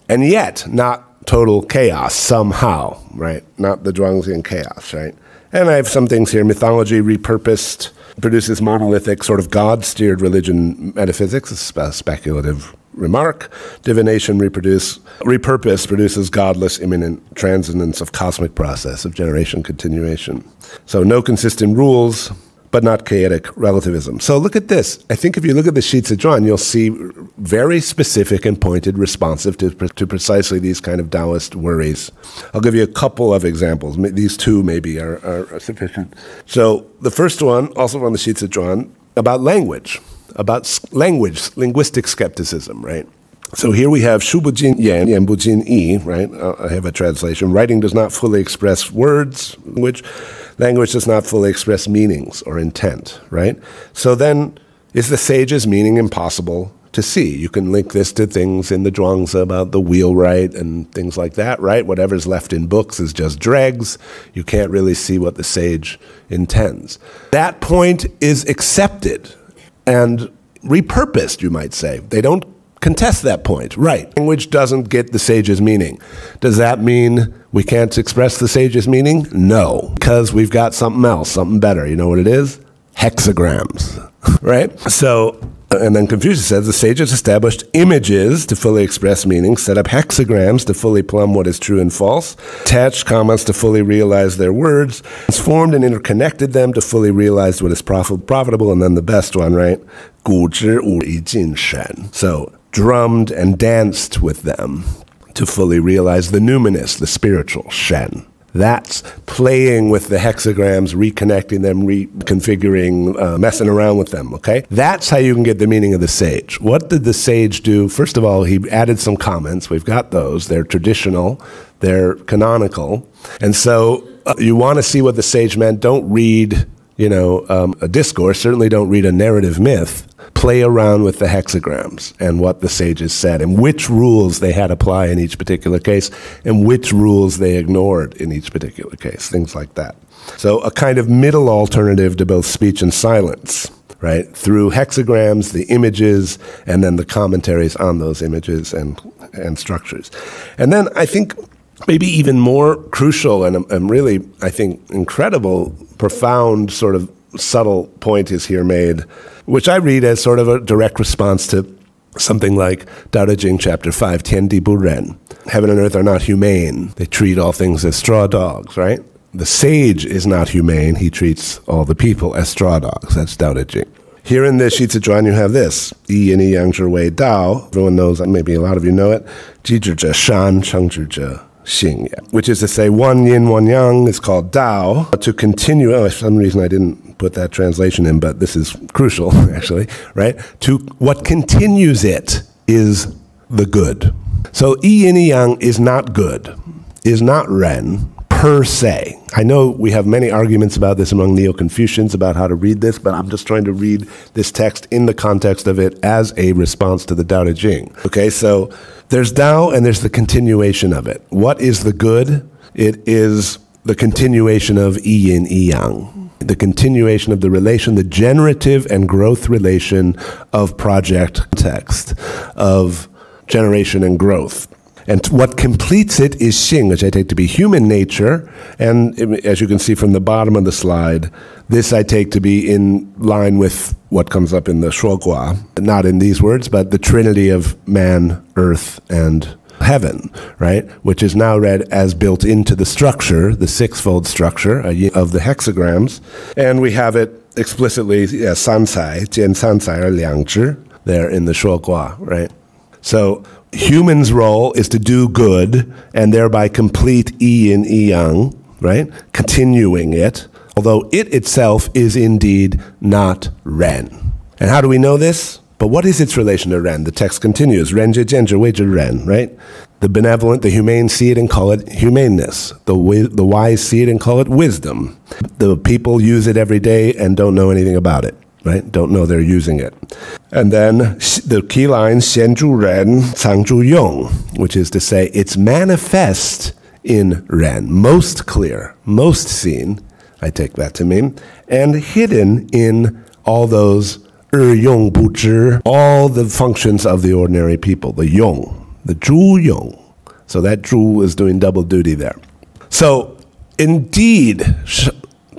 And yet, not total chaos somehow, right? Not the Zhuangzian chaos, right? And I have some things here. Mythology repurposed produces monolithic, sort of God-steered religion metaphysics, speculative remark. Divination repurposed produces godless immanent transcendence of cosmic process of generation continuation. So no consistent rules, but not chaotic relativism. So look at this. I think if you look at the sheets of Zhuan, you'll see very specific and pointed responsive to precisely these kind of Taoist worries. I'll give you a couple of examples. These two maybe are sufficient. So the first one, also on the sheets of Zhuan, about language, linguistic skepticism, right? So here we have Shu Bujin Yan, Yan Bujin Yi, right? I have a translation. Writing does not fully express words, language does not fully express meanings or intent, right? So then, is the sage's meaning impossible to see? You can link this to things in the Zhuangzi about the wheelwright and things like that, right? Whatever's left in books is just dregs. You can't really see what the sage intends. That point is accepted and repurposed, you might say. They don't contest that point, right? Language doesn't get the sage's meaning. Does that mean we can't express the sage's meaning? No, because we've got something else, something better. You know what it is? Hexagrams, right? So, and then Confucius says the sages established images to fully express meaning, set up hexagrams to fully plumb what is true and false, attached commas to fully realize their words, transformed and interconnected them to fully realize what is profitable, and then the best one, right? 古之无以尽神. So, drummed and danced with them to fully realize the numinous, the spiritual, Shen. That's playing with the hexagrams, reconnecting them, reconfiguring, messing around with them, okay? That's how you can get the meaning of the sage. What did the sage do? First of all, he added some comments. We've got those. They're traditional. They're canonical. And so you want to see what the sage meant. Don't read, a discourse. Certainly don't read a narrative myth. Play around with the hexagrams and what the sages said and which rules they had apply in each particular case and which rules they ignored in each particular case, things like that. So a kind of middle alternative to both speech and silence, right? Through hexagrams, the images, and then the commentaries on those images and structures. And then I think maybe even more crucial and really, I think, incredible, profound sort of subtle point is here made, which I read as sort of a direct response to something like Tao Te Ching chapter 5, Tian Di Bu Ren. Heaven and earth are not humane. They treat all things as straw dogs, right? The sage is not humane. He treats all the people as straw dogs. That's Tao Te Ching. Here in the sheets of Zhuan, you have this. Yi Yin Yang Zhi Wei Dao. Everyone knows, maybe a lot of you know it. Ji Zhi Zhe Shan, Cheng Zhi Zhe Xing, which is to say one yin, one yang is called Tao. To continue, for some reason I didn't put that translation in, but this is crucial, actually, right? To what continues it is the good. So yin and yang is not good, is not Ren per se. I know we have many arguments about this among Neo-Confucians about how to read this, but I'm just trying to read this text in the context of it as a response to the Tao Te Ching. Okay, so there's Tao and there's the continuation of it. What is the good? It is the continuation of yin, yang, the continuation of the relation, the generative and growth relation of project text, of generation and growth. And what completes it is Xing, which I take to be human nature. And as you can see from the bottom of the slide, this I take to be in line with what comes up in the Shuogua, not in these words, but the trinity of man, earth, and heaven, right? Which is now read as built into the structure, the sixfold structure of the hexagrams. And we have it explicitly, sancai, jian sancai, or liangzhi, there in the Shuogua, right? So human's role is to do good and thereby complete yin, yang, right? Continuing it, although it itself is indeed not Ren. And how do we know this? But what is its relation to Ren? The text continues, Ren zhe jian zhi wei zhi Ren, right? The benevolent, the humane see it and call it humaneness. The wise see it and call it wisdom. The people use it every day and don't know anything about it. Right? Don't know they're using it. And then the key line, Xian Zhu Ren, Cang Zhu Yong, which is to say it's manifest in Ren, most clear, most seen, I take that to mean, and hidden in all those Yong Bu Zhi, all the functions of the ordinary people, the Yong, the Zhu Yong. So that Zhu is doing double duty there. So indeed,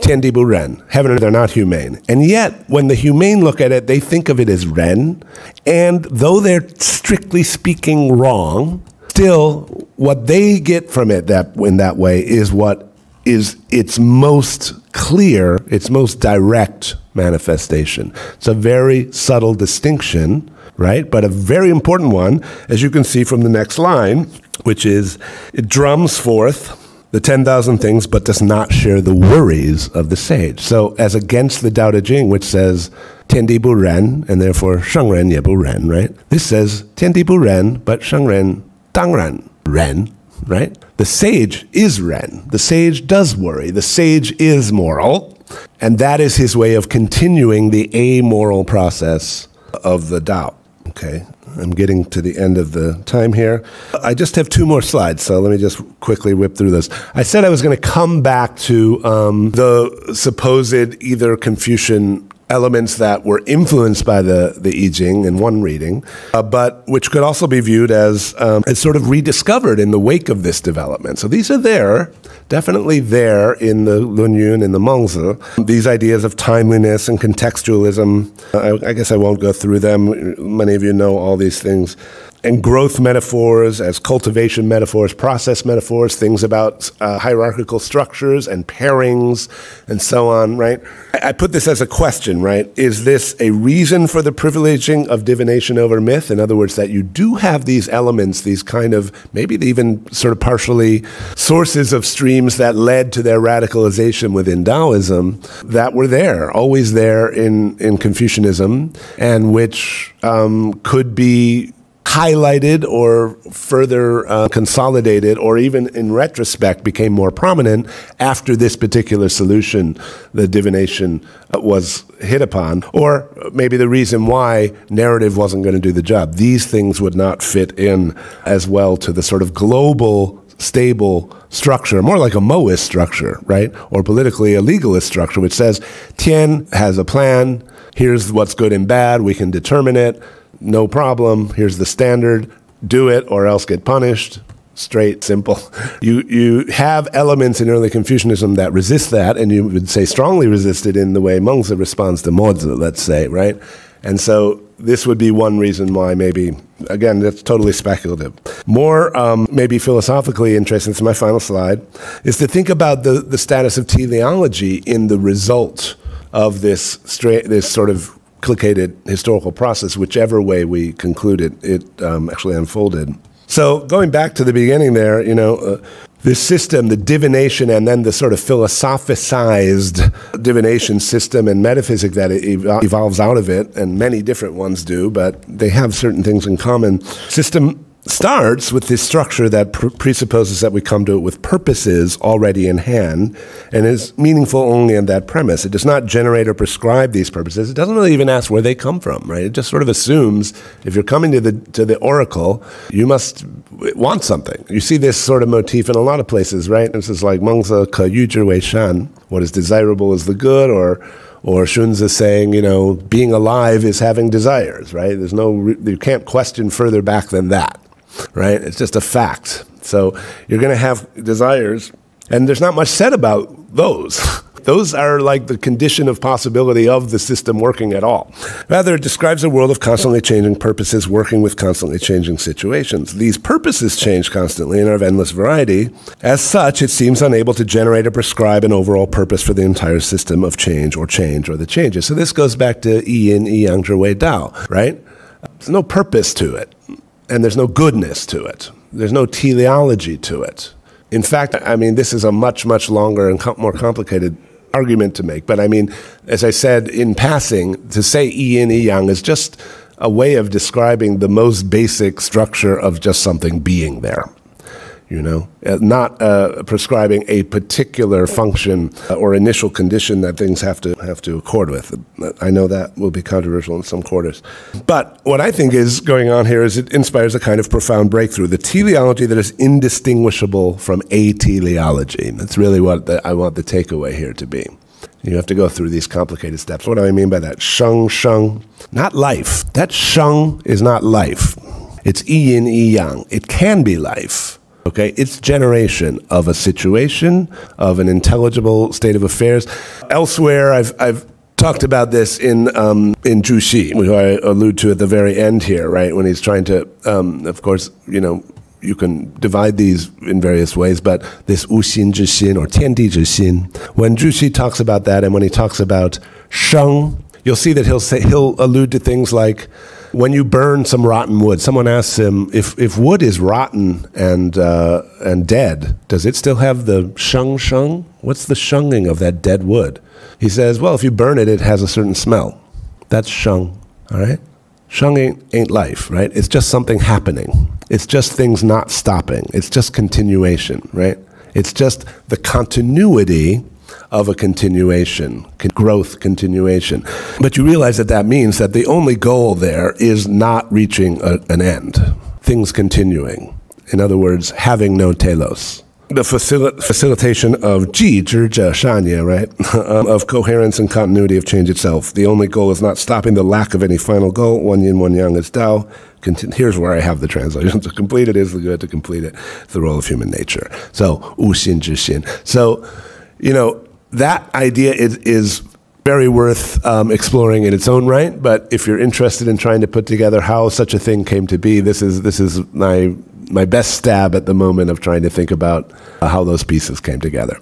天地不仁, heaven and earth are not humane. And yet, when the humane look at it, they think of it as ren. And though they're strictly speaking wrong, still what they get from it in that way is what is its most clear, its most direct manifestation. It's a very subtle distinction, right? But a very important one, as you can see from the next line, which is, it drums forth the 10,000 things, but does not share the worries of the sage. So as against the Tao Te Ching, which says, 天地不仁, and therefore 圣人也不仁, right? This says, 天地不仁, but 圣人当然仁, right? The sage is ren. The sage does worry. The sage is moral. And that is his way of continuing the amoral process of the Tao. Okay, I'm getting to the end of the time here. I just have 2 more slides, so let me just quickly whip through this. I said I was going to come back to the supposed either Confucian elements that were influenced by the I Ching in one reading, but which could also be viewed as sort of rediscovered in the wake of this development. So these are there, definitely there in the Lunyun, in the Mengzi, these ideas of timeliness and contextualism. I guess I won't go through them. Many of you know all these things. And growth metaphors as cultivation metaphors, process metaphors, things about hierarchical structures and pairings and so on, right? I put this as a question, right? Is this a reason for the privileging of divination over myth? In other words, that you do have these elements, these kind of, maybe even sort of partially sources of streams that led to their radicalization within Taoism that were there, always there in Confucianism, and which could be highlighted or further consolidated, or even in retrospect became more prominent after this particular solution, the divination, was hit upon, or maybe the reason why narrative wasn't going to do the job. These things would not fit in as well to the sort of global, stable structure, more like a Moist structure, right? Or politically a legalist structure, which says, Tian has a plan, here's what's good and bad, we can determine it, no problem, here's the standard, do it or else get punished. Straight, simple. You have elements in early Confucianism that resist that, and you would say strongly resisted in the way Mengzi responds to Mozi, let's say, right? And so this would be one reason why maybe, again, that's totally speculative. More maybe philosophically interesting, this is my final slide, is to think about the status of teleology in the result of this sort of complicated historical process, whichever way we concluded it actually unfolded. So going back to the beginning there, you know, this system, the divination, and then the sort of philosophicized divination system and metaphysic that evolves out of it, and many different ones do, but they have certain things in common. System starts with this structure that presupposes that we come to it with purposes already in hand, and is meaningful only on that premise. It does not generate or prescribe these purposes. It doesn't really even ask where they come from, right? It just sort of assumes if you're coming to the oracle, you must want something. You see this sort of motif in a lot of places, right? This is like Mengzi ke yu zhi wei shan, what is desirable is the good, or Shunzi saying, you know, being alive is having desires, right? There's you can't question further back than that. Right? It's just a fact. So you're going to have desires, and there's not much said about those. Those are like the condition of possibility of the system working at all. Rather, it describes a world of constantly changing purposes working with constantly changing situations. These purposes change constantly and are of endless variety. As such, it seems unable to generate or prescribe an overall purpose for the entire system of change or the changes. So this goes back to Yi Yin, Yi Yang, Zhi Wei Dao, right? There's no purpose to it. And there's no goodness to it. There's no teleology to it. In fact, I mean, this is a much, much longer and more complicated argument to make. But I mean, as I said in passing, to say Yi Yin, Yi Yang is just a way of describing the most basic structure of just something being there. You know, not prescribing a particular function or initial condition that things have to accord with. I know that will be controversial in some quarters. But what I think is going on here is it inspires a kind of profound breakthrough, the teleology that is indistinguishable from a teleology. That's really what I want the takeaway here to be. You have to go through these complicated steps. What do I mean by that? Sheng, sheng, not life. That sheng is not life. It's yi yin, yi yang. It can be life. Okay, it's generation of a situation, of an intelligible state of affairs. Elsewhere, I've talked about this in ZhouYi, which I allude to at the very end here, right? When he's trying to, of course, you can divide these in various ways, but this 无心之心 or 天地之心, when ZhouYi talks about that, and when he talks about 生, you'll see that he'll allude to things like when you burn some rotten wood. Someone asks him if wood is rotten and dead, does it still have the sheng? What's the shenging of that dead wood? He says, well, if you burn it, it has a certain smell. That's sheng. All right. Sheng ain't life, right? It's just something happening. It's just things not stopping. It's just continuation, right? It's just the continuity of a continuation, growth continuation. But you realize that means that the only goal there is not reaching an end, things continuing. In other words, having no telos. The facilitation of ji, zhi, zhe, shanye, right? Of coherence and continuity of change itself. The only goal is not stopping the lack of any final goal. One yin, one yang is Tao. Here's where I have the translation. To complete it is the good, to complete it is the role of human nature. So, wu xin zhi xin. So, that idea is very worth exploring in its own right. But if you're interested in trying to put together how such a thing came to be, this is my best stab at the moment of trying to think about how those pieces came together.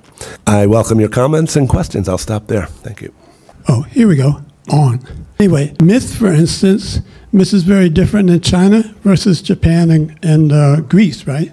I welcome your comments and questions. I'll stop there. Thank you. Oh, here we go. On. Anyway, myth, for instance, myth is very different in China versus Japan and Greece, right?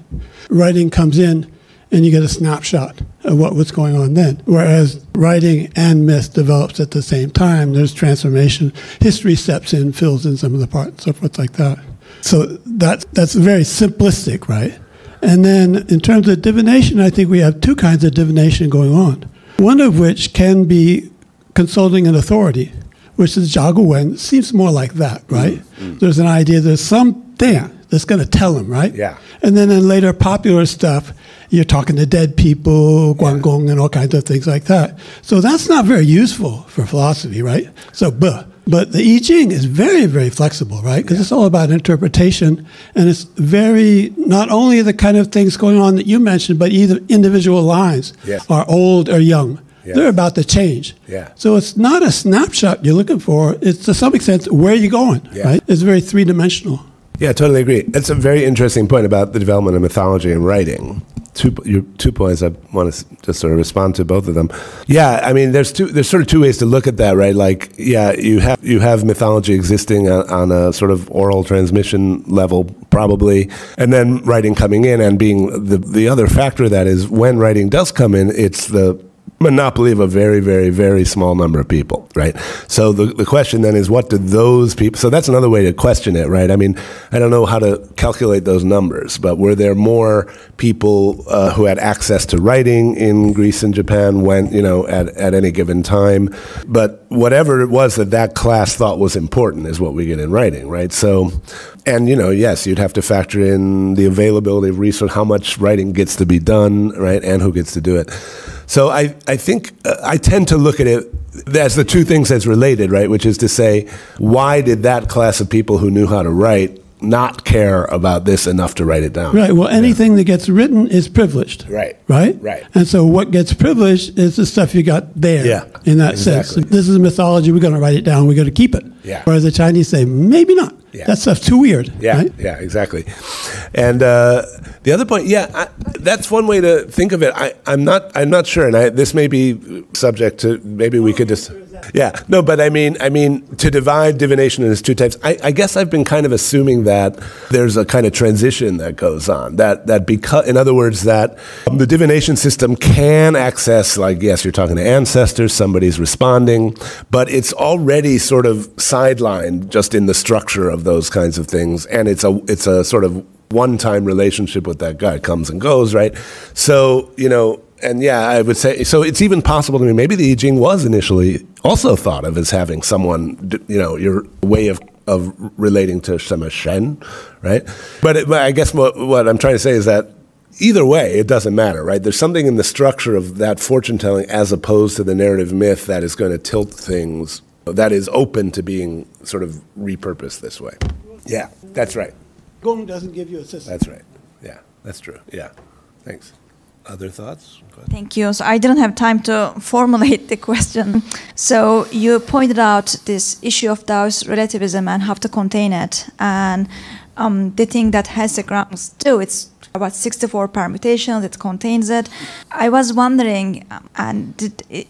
Writing comes in and you get a snapshot of what was going on then. Whereas writing and myth develops at the same time. There's transformation. History steps in, fills in some of the parts, so forth like that. So that's very simplistic, right? And then in terms of divination, I think we have two kinds of divination going on. One of which can be consulting an authority, which is Zhouyi, seems more like that, right? Mm-hmm. There's an idea, there's something that's going to tell him, right? Yeah. And then in later popular stuff, you're talking to dead people, Guanggong, and all kinds of things like that. So that's not very useful for philosophy, right? So, but the I Ching is very, very flexible, right? Because it's all about interpretation, and it's very, not only the kind of things going on that you mentioned, but either individual lines are old or young. Yes. They're about to change. Yeah. So it's not a snapshot you're looking for. It's to some extent, where are you going, right? It's very three-dimensional. Yeah, I totally agree. That's a very interesting point about the development of mythology and writing. Your 2 points, I want to just sort of respond to both of them. Yeah, I mean, there's sort of two ways to look at that, right? Like, yeah, you have mythology existing on a sort of oral transmission level, probably, and then writing coming in, and being the other factor of that is when writing does come in, it's the monopoly of a very, very, very small number of people, right? So the question then is, what do those people, so that's another way to question it, right? I mean, I don't know how to calculate those numbers, but were there more people who had access to writing in Greece and Japan when, at any given time? But whatever it was that class thought was important is what we get in writing, right? So, and, yes, you'd have to factor in the availability of resource, how much writing gets to be done, right, and who gets to do it. So I think I tend to look at it as the two things that's related, right, which is to say, why did that class of people who knew how to write not care about this enough to write it down? Right. Well, anything that gets written is privileged. Right. Right? Right. And so what gets privileged is the stuff you got there in that sense. This is mythology. We're going to write it down. We're going to keep it. Yeah. Whereas the Chinese say, maybe not. Yeah. That stuff's too weird. Yeah, right? Yeah, exactly. And the other point, that's one way to think of it. I'm not sure, and this may be subject to, maybe we could just, but I mean, to divide divination into two types, I guess I've been kind of assuming that there's a kind of transition that goes on, that because, in other words, that the divination system can access, like, yes, you're talking to ancestors, somebody's responding, but it's already sort of sidelined just in the structure of those kinds of things, and it's a sort of one-time relationship with that guy, comes and goes, right? So, and I would say, so it's even possible to me, maybe the I Ching was initially also thought of as having someone, your way of relating to Shema Shen, right? But I guess what I'm trying to say is that either way, it doesn't matter, right? There's something in the structure of that fortune-telling as opposed to the narrative myth that is going to tilt things, that is open to being sort of repurposed this way. Yeah, that's right. Gong doesn't give you a system. That's right, yeah. that's true. Yeah. Thanks. Other thoughts? Thank you. So I didn't have time to formulate the question. So you pointed out this issue of Taoist relativism and how to contain it. And the thing that hexagrams do, it's about 64 permutations, it contains it. I was wondering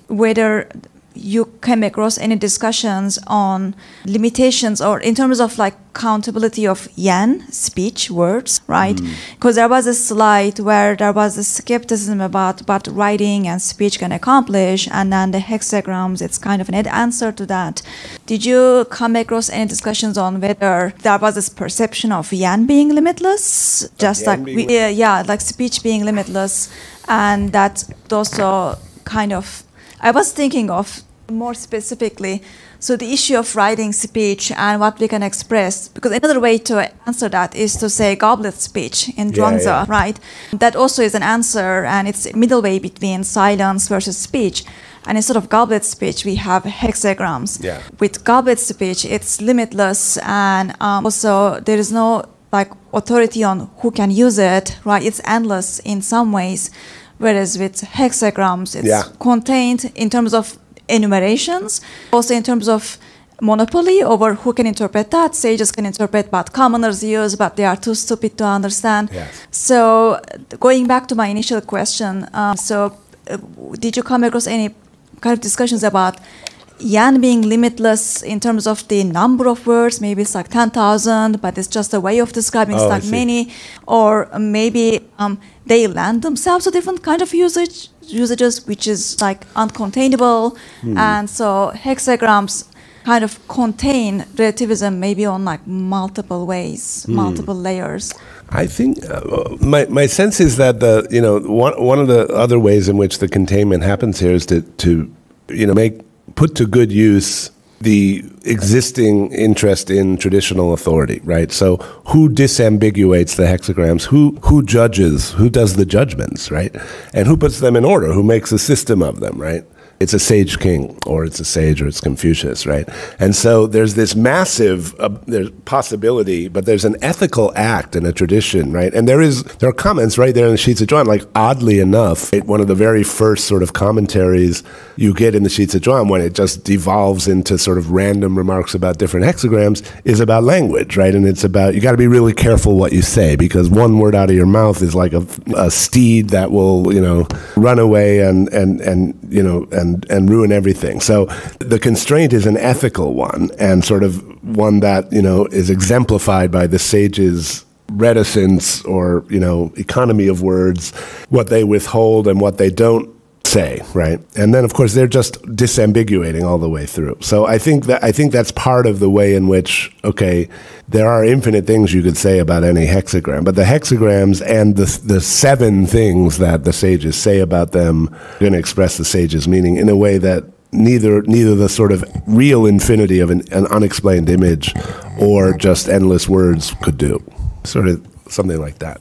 whether you came across any discussions on limitations or in terms of like countability of yan, speech, words, right? Because there was a slide where there was a skepticism about what writing and speech can accomplish, and then the hexagrams, it's kind of an answer to that. Did you come across any discussions on whether there was this perception of yan being limitless? Just like, like speech being limitless, and that also kind of, I was thinking of more specifically, so the issue of writing speech and what we can express, because another way to answer that is to say goblet speech in Zhuangzi, right? That also is an answer, and it's a middle way between silence versus speech. And instead of goblet speech, we have hexagrams. Yeah. With goblet speech, it's limitless, and also there is no like authority on who can use it, right? It's endless in some ways. Whereas with hexagrams, it's contained in terms of enumerations, also in terms of monopoly over who can interpret that. Sages can interpret what commoners use, but they are too stupid to understand. Yes. So going back to my initial question, did you come across any kind of discussions about yan being limitless in terms of the number of words? Maybe it's like 10,000, but it's just a way of describing, it's like many. Or maybe they lend themselves to different kind of usages, which is like uncontainable. And so hexagrams kind of contain relativism maybe on like multiple ways, multiple layers. I think my sense is that one of the other ways in which the containment happens here is to put to good use the existing interest in traditional authority, right? So who disambiguates the hexagrams? Who judges? Who does the judgments, right? And who puts them in order? Who makes a system of them, right? It's a sage king, or it's a sage, or it's Confucius, right? And so there's this massive there's possibility, but there's an ethical act and a tradition, right? And there are comments right there in the sheets of Zhuang, like oddly enough, one of the very first sort of commentaries you get in the sheets of Zhuang when it just devolves into sort of random remarks about different hexagrams is about language, right? And it's about, you got to be really careful what you say, because one word out of your mouth is like a steed that will, run away and ruin everything. So the constraint is an ethical one, and sort of one that, is exemplified by the sage's reticence or, economy of words, what they withhold and what they don't say, right? And then, of course, they're just disambiguating all the way through. So I think that's part of the way in which, there are infinite things you could say about any hexagram, but the hexagrams and the 7 things that the sages say about them are going to express the sage's meaning in a way that neither the sort of real infinity of an unexplained image or just endless words could do. Sort of something like that.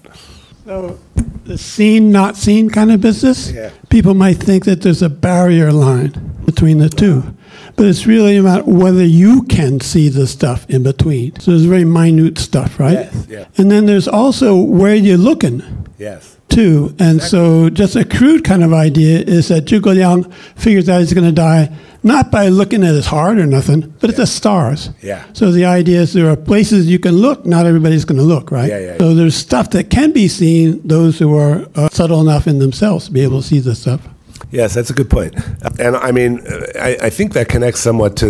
So the seen, not seen kind of business, people might think that there's a barrier line between the two. But it's really about whether you can see the stuff in between. So there's very minute stuff, right? Yes, yeah. And then there's also where you're looking. Yes. Too. And so just a crude kind of idea is that Zhuge Liang figures out he's going to die not by looking at his heart or nothing, but at the stars. Yeah. So the idea is there are places you can look, not everybody's going to look, right? Yeah. So there's stuff that can be seen, those who are subtle enough in themselves to be able to see the stuff. Yes, that's a good point. And I mean, I think that connects somewhat to,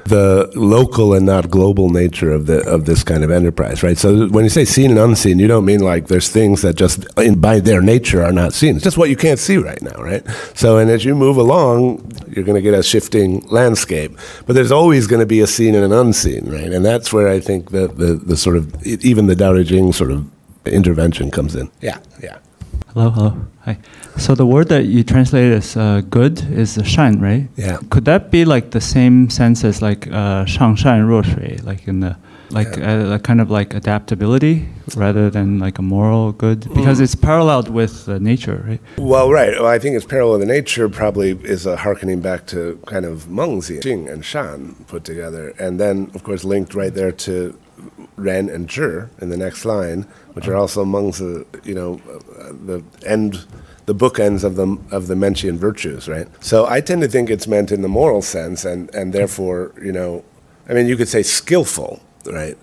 the local and not global nature of this kind of enterprise, right? So when you say seen and unseen, you don't mean like there's things that just by their nature are not seen. It's just what you can't see right now, right? So, and as you move along, you're going to get a shifting landscape, but there's always going to be a seen and an unseen, right? And that's where I think the sort of, even the Tao Te Ching sort of intervention comes in. Yeah. Hello. Hi. So the word that you translated as good is shan, right? Yeah. Could that be like the same sense as like shang shan ruo shui, like in the a kind of like adaptability rather than like a moral good, because it's paralleled with nature, right? Well, right. Well, I think it's parallel to nature probably is a hearkening back to kind of Mengzi, Jing and Shan put together, and then of course linked right there to Ren and Zhi in the next line, which are also amongst the, the bookends of the Mencian virtues, right? So I tend to think it's meant in the moral sense, and therefore, I mean, you could say skillful, right?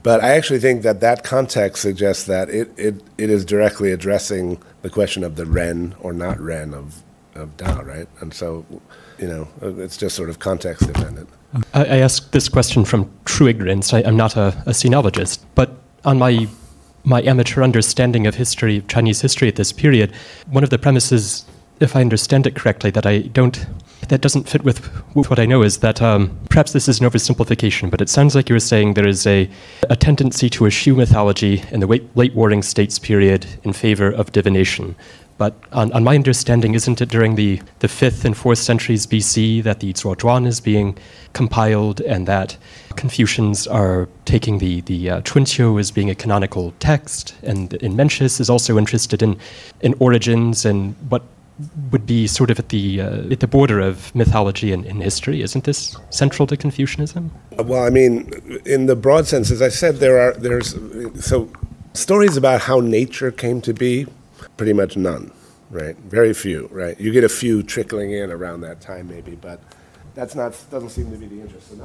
But I actually think that context suggests that it is directly addressing the question of the Ren or not Ren of Tao, right? And so, it's just sort of context dependent. I ask this question from true ignorance. I'm not a sinologist, but on my amateur understanding of history, Chinese history at this period, one of the premises, if I understand it correctly, that doesn't fit with what I know is that perhaps this is an oversimplification, but it sounds like you were saying there is a tendency to eschew mythology in the late Warring States period in favor of divination. But on my understanding, isn't it during the 5th and 4th centuries BC that the ZhouYi is being compiled, and that Confucians are taking the Chunqiu as being a canonical text, and Mencius is also interested in origins and what would be sort of at the border of mythology and history? Isn't this central to Confucianism? Well, I mean, in the broad sense, as I said, there's stories about how nature came to be. Pretty much none, right? Very few, right? You get a few trickling in around that time, maybe, but doesn't seem to be the interest. So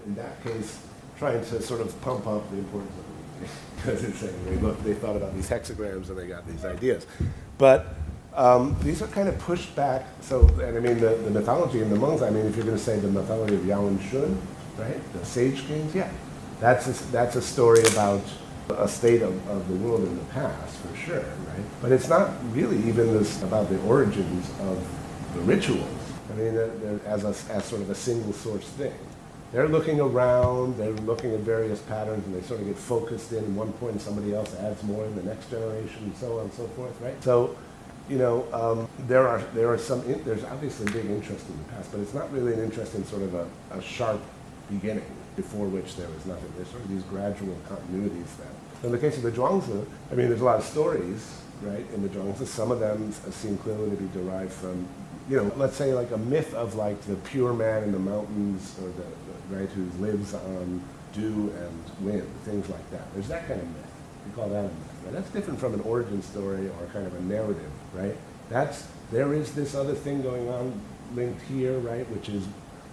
in that case, trying to sort of pump up the importance of it, because it's saying, they thought about these hexagrams and they got these ideas, but these are kind of pushed back. So, and I mean, the mythology in the Hmong's, I mean, if you're going to say the mythology of Yao and Shun, right, the Sage Kings, yeah, that's a story about a state of the world in the past, for sure, right? But it's not really even about the origins of the rituals. I mean, they're as sort of a single source thing. They're looking around, they're looking at various patterns, and they sort of get focused in one point, and somebody else adds more in the next generation, and so on and so forth, right? So, there's obviously big interest in the past, but it's not really an interest in sort of a sharp beginning before which there was nothing. There's sort of these gradual continuities that. In the case of the Zhuangzi, I mean, there's a lot of stories, right, in the Zhuangzi. Some of them seem clearly to be derived from, let's say like a myth of like the pure man in the mountains, or right, who lives on dew and wind, things like that. There's that kind of myth. We call that a myth. Right? That's different from an origin story or kind of a narrative, right? There is this other thing going on linked here, right, which is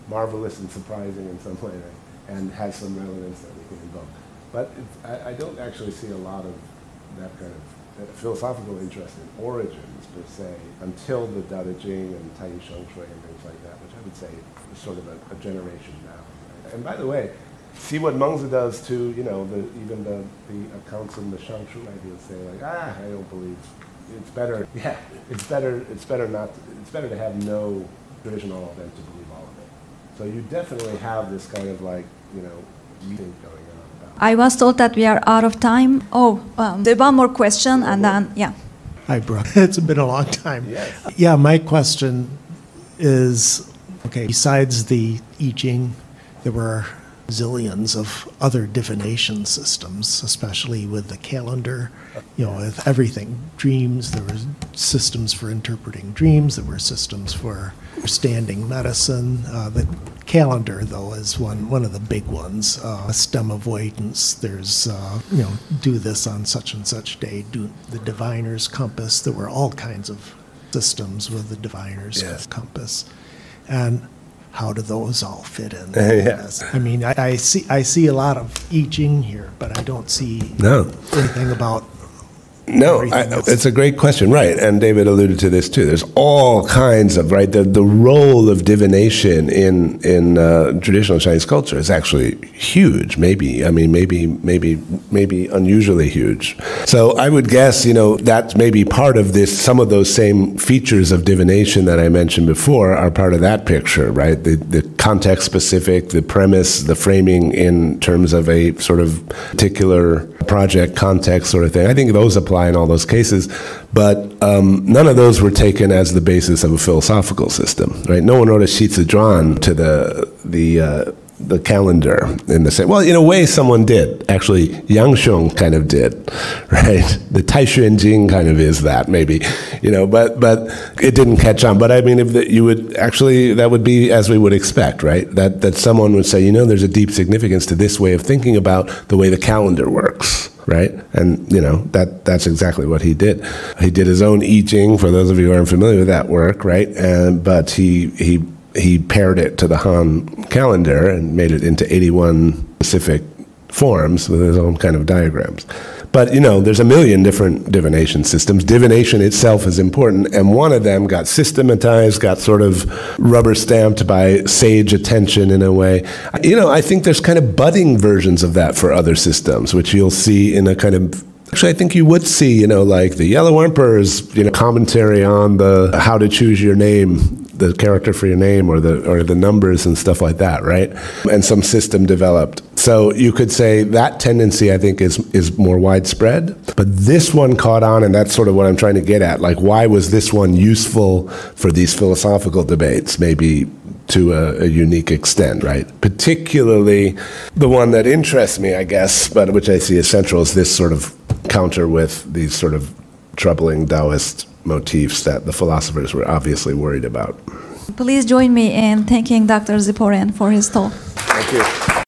marvelous and surprising in some way, right, and has some relevance that we can invoke. But I don't actually see a lot of that kind of philosophical interest in origins, per se, until the Dao De Jing and Tai Yi Sheng Shui and things like that, which I would say is sort of a generation now. Right? And by the way, see what Mengzi does to, even the accounts in the Shang Shu ideas say, like, I don't believe, it's better to have no traditional than to believe all of it. So you definitely have this kind of like, meeting going on. I was told that we are out of time. There's one more question, and then, yeah. Hi, Brooke. It's been a long time. Yes. Yeah, my question is, besides the I Ching, there were zillions of other divination systems, especially with the calendar, with everything. Dreams, there were systems for interpreting dreams, there were systems for understanding medicine. The calendar, though, is one of the big ones. Stem avoidance, there's, do this on such and such day, do the diviner's compass. There were all kinds of systems with the diviner's compass. And how do those all fit in? I mean, I see a lot of I Ching here, but I don't see anything about. No, it's a great question, right? And David alluded to this too. There's all kinds of, right, the role of divination in traditional Chinese culture is actually huge. Maybe unusually huge. So I would guess, that's maybe part of this. Some of those same features of divination that I mentioned before are part of that picture, right? The context specific, the premise, the framing in terms of a sort of particular project context sort of thing. I think those apply in all those cases, but none of those were taken as the basis of a philosophical system, right? No one wrote a Shizhi Zhuan to the the calendar in the same. Well, in a way, someone did. Actually, Yang Sheng kind of did, right? The Taixuan Jing kind of is that, maybe, but it didn't catch on. But I mean, if you would actually, that would be as we would expect, right? That someone would say, there's a deep significance to this way of thinking about the way the calendar works. Right, and that's exactly what he did. He did his own I Ching. For those of you who aren't familiar with that work, right? But he paired it to the Han calendar and made it into 81 specific forms with his own kind of diagrams. But, there's a million different divination systems. Divination itself is important, and one of them got systematized, got sort of rubber stamped by sage attention in a way. I think there's kind of budding versions of that for other systems, which you'll see in a kind of, actually, I think you would see, like the Yellow Emperor's, commentary on the how to choose your name, the character for your name, or the numbers and stuff like that, right? And some system developed. So you could say that tendency, I think, is more widespread. But this one caught on, and that's sort of what I'm trying to get at. Like, why was this one useful for these philosophical debates? Maybe to a unique extent, right? Particularly the one that interests me, I guess, but which I see as central, is this sort of counter with these sort of troubling Taoist motifs that the philosophers were obviously worried about. Please join me in thanking Dr. Ziporyn for his talk. Thank you.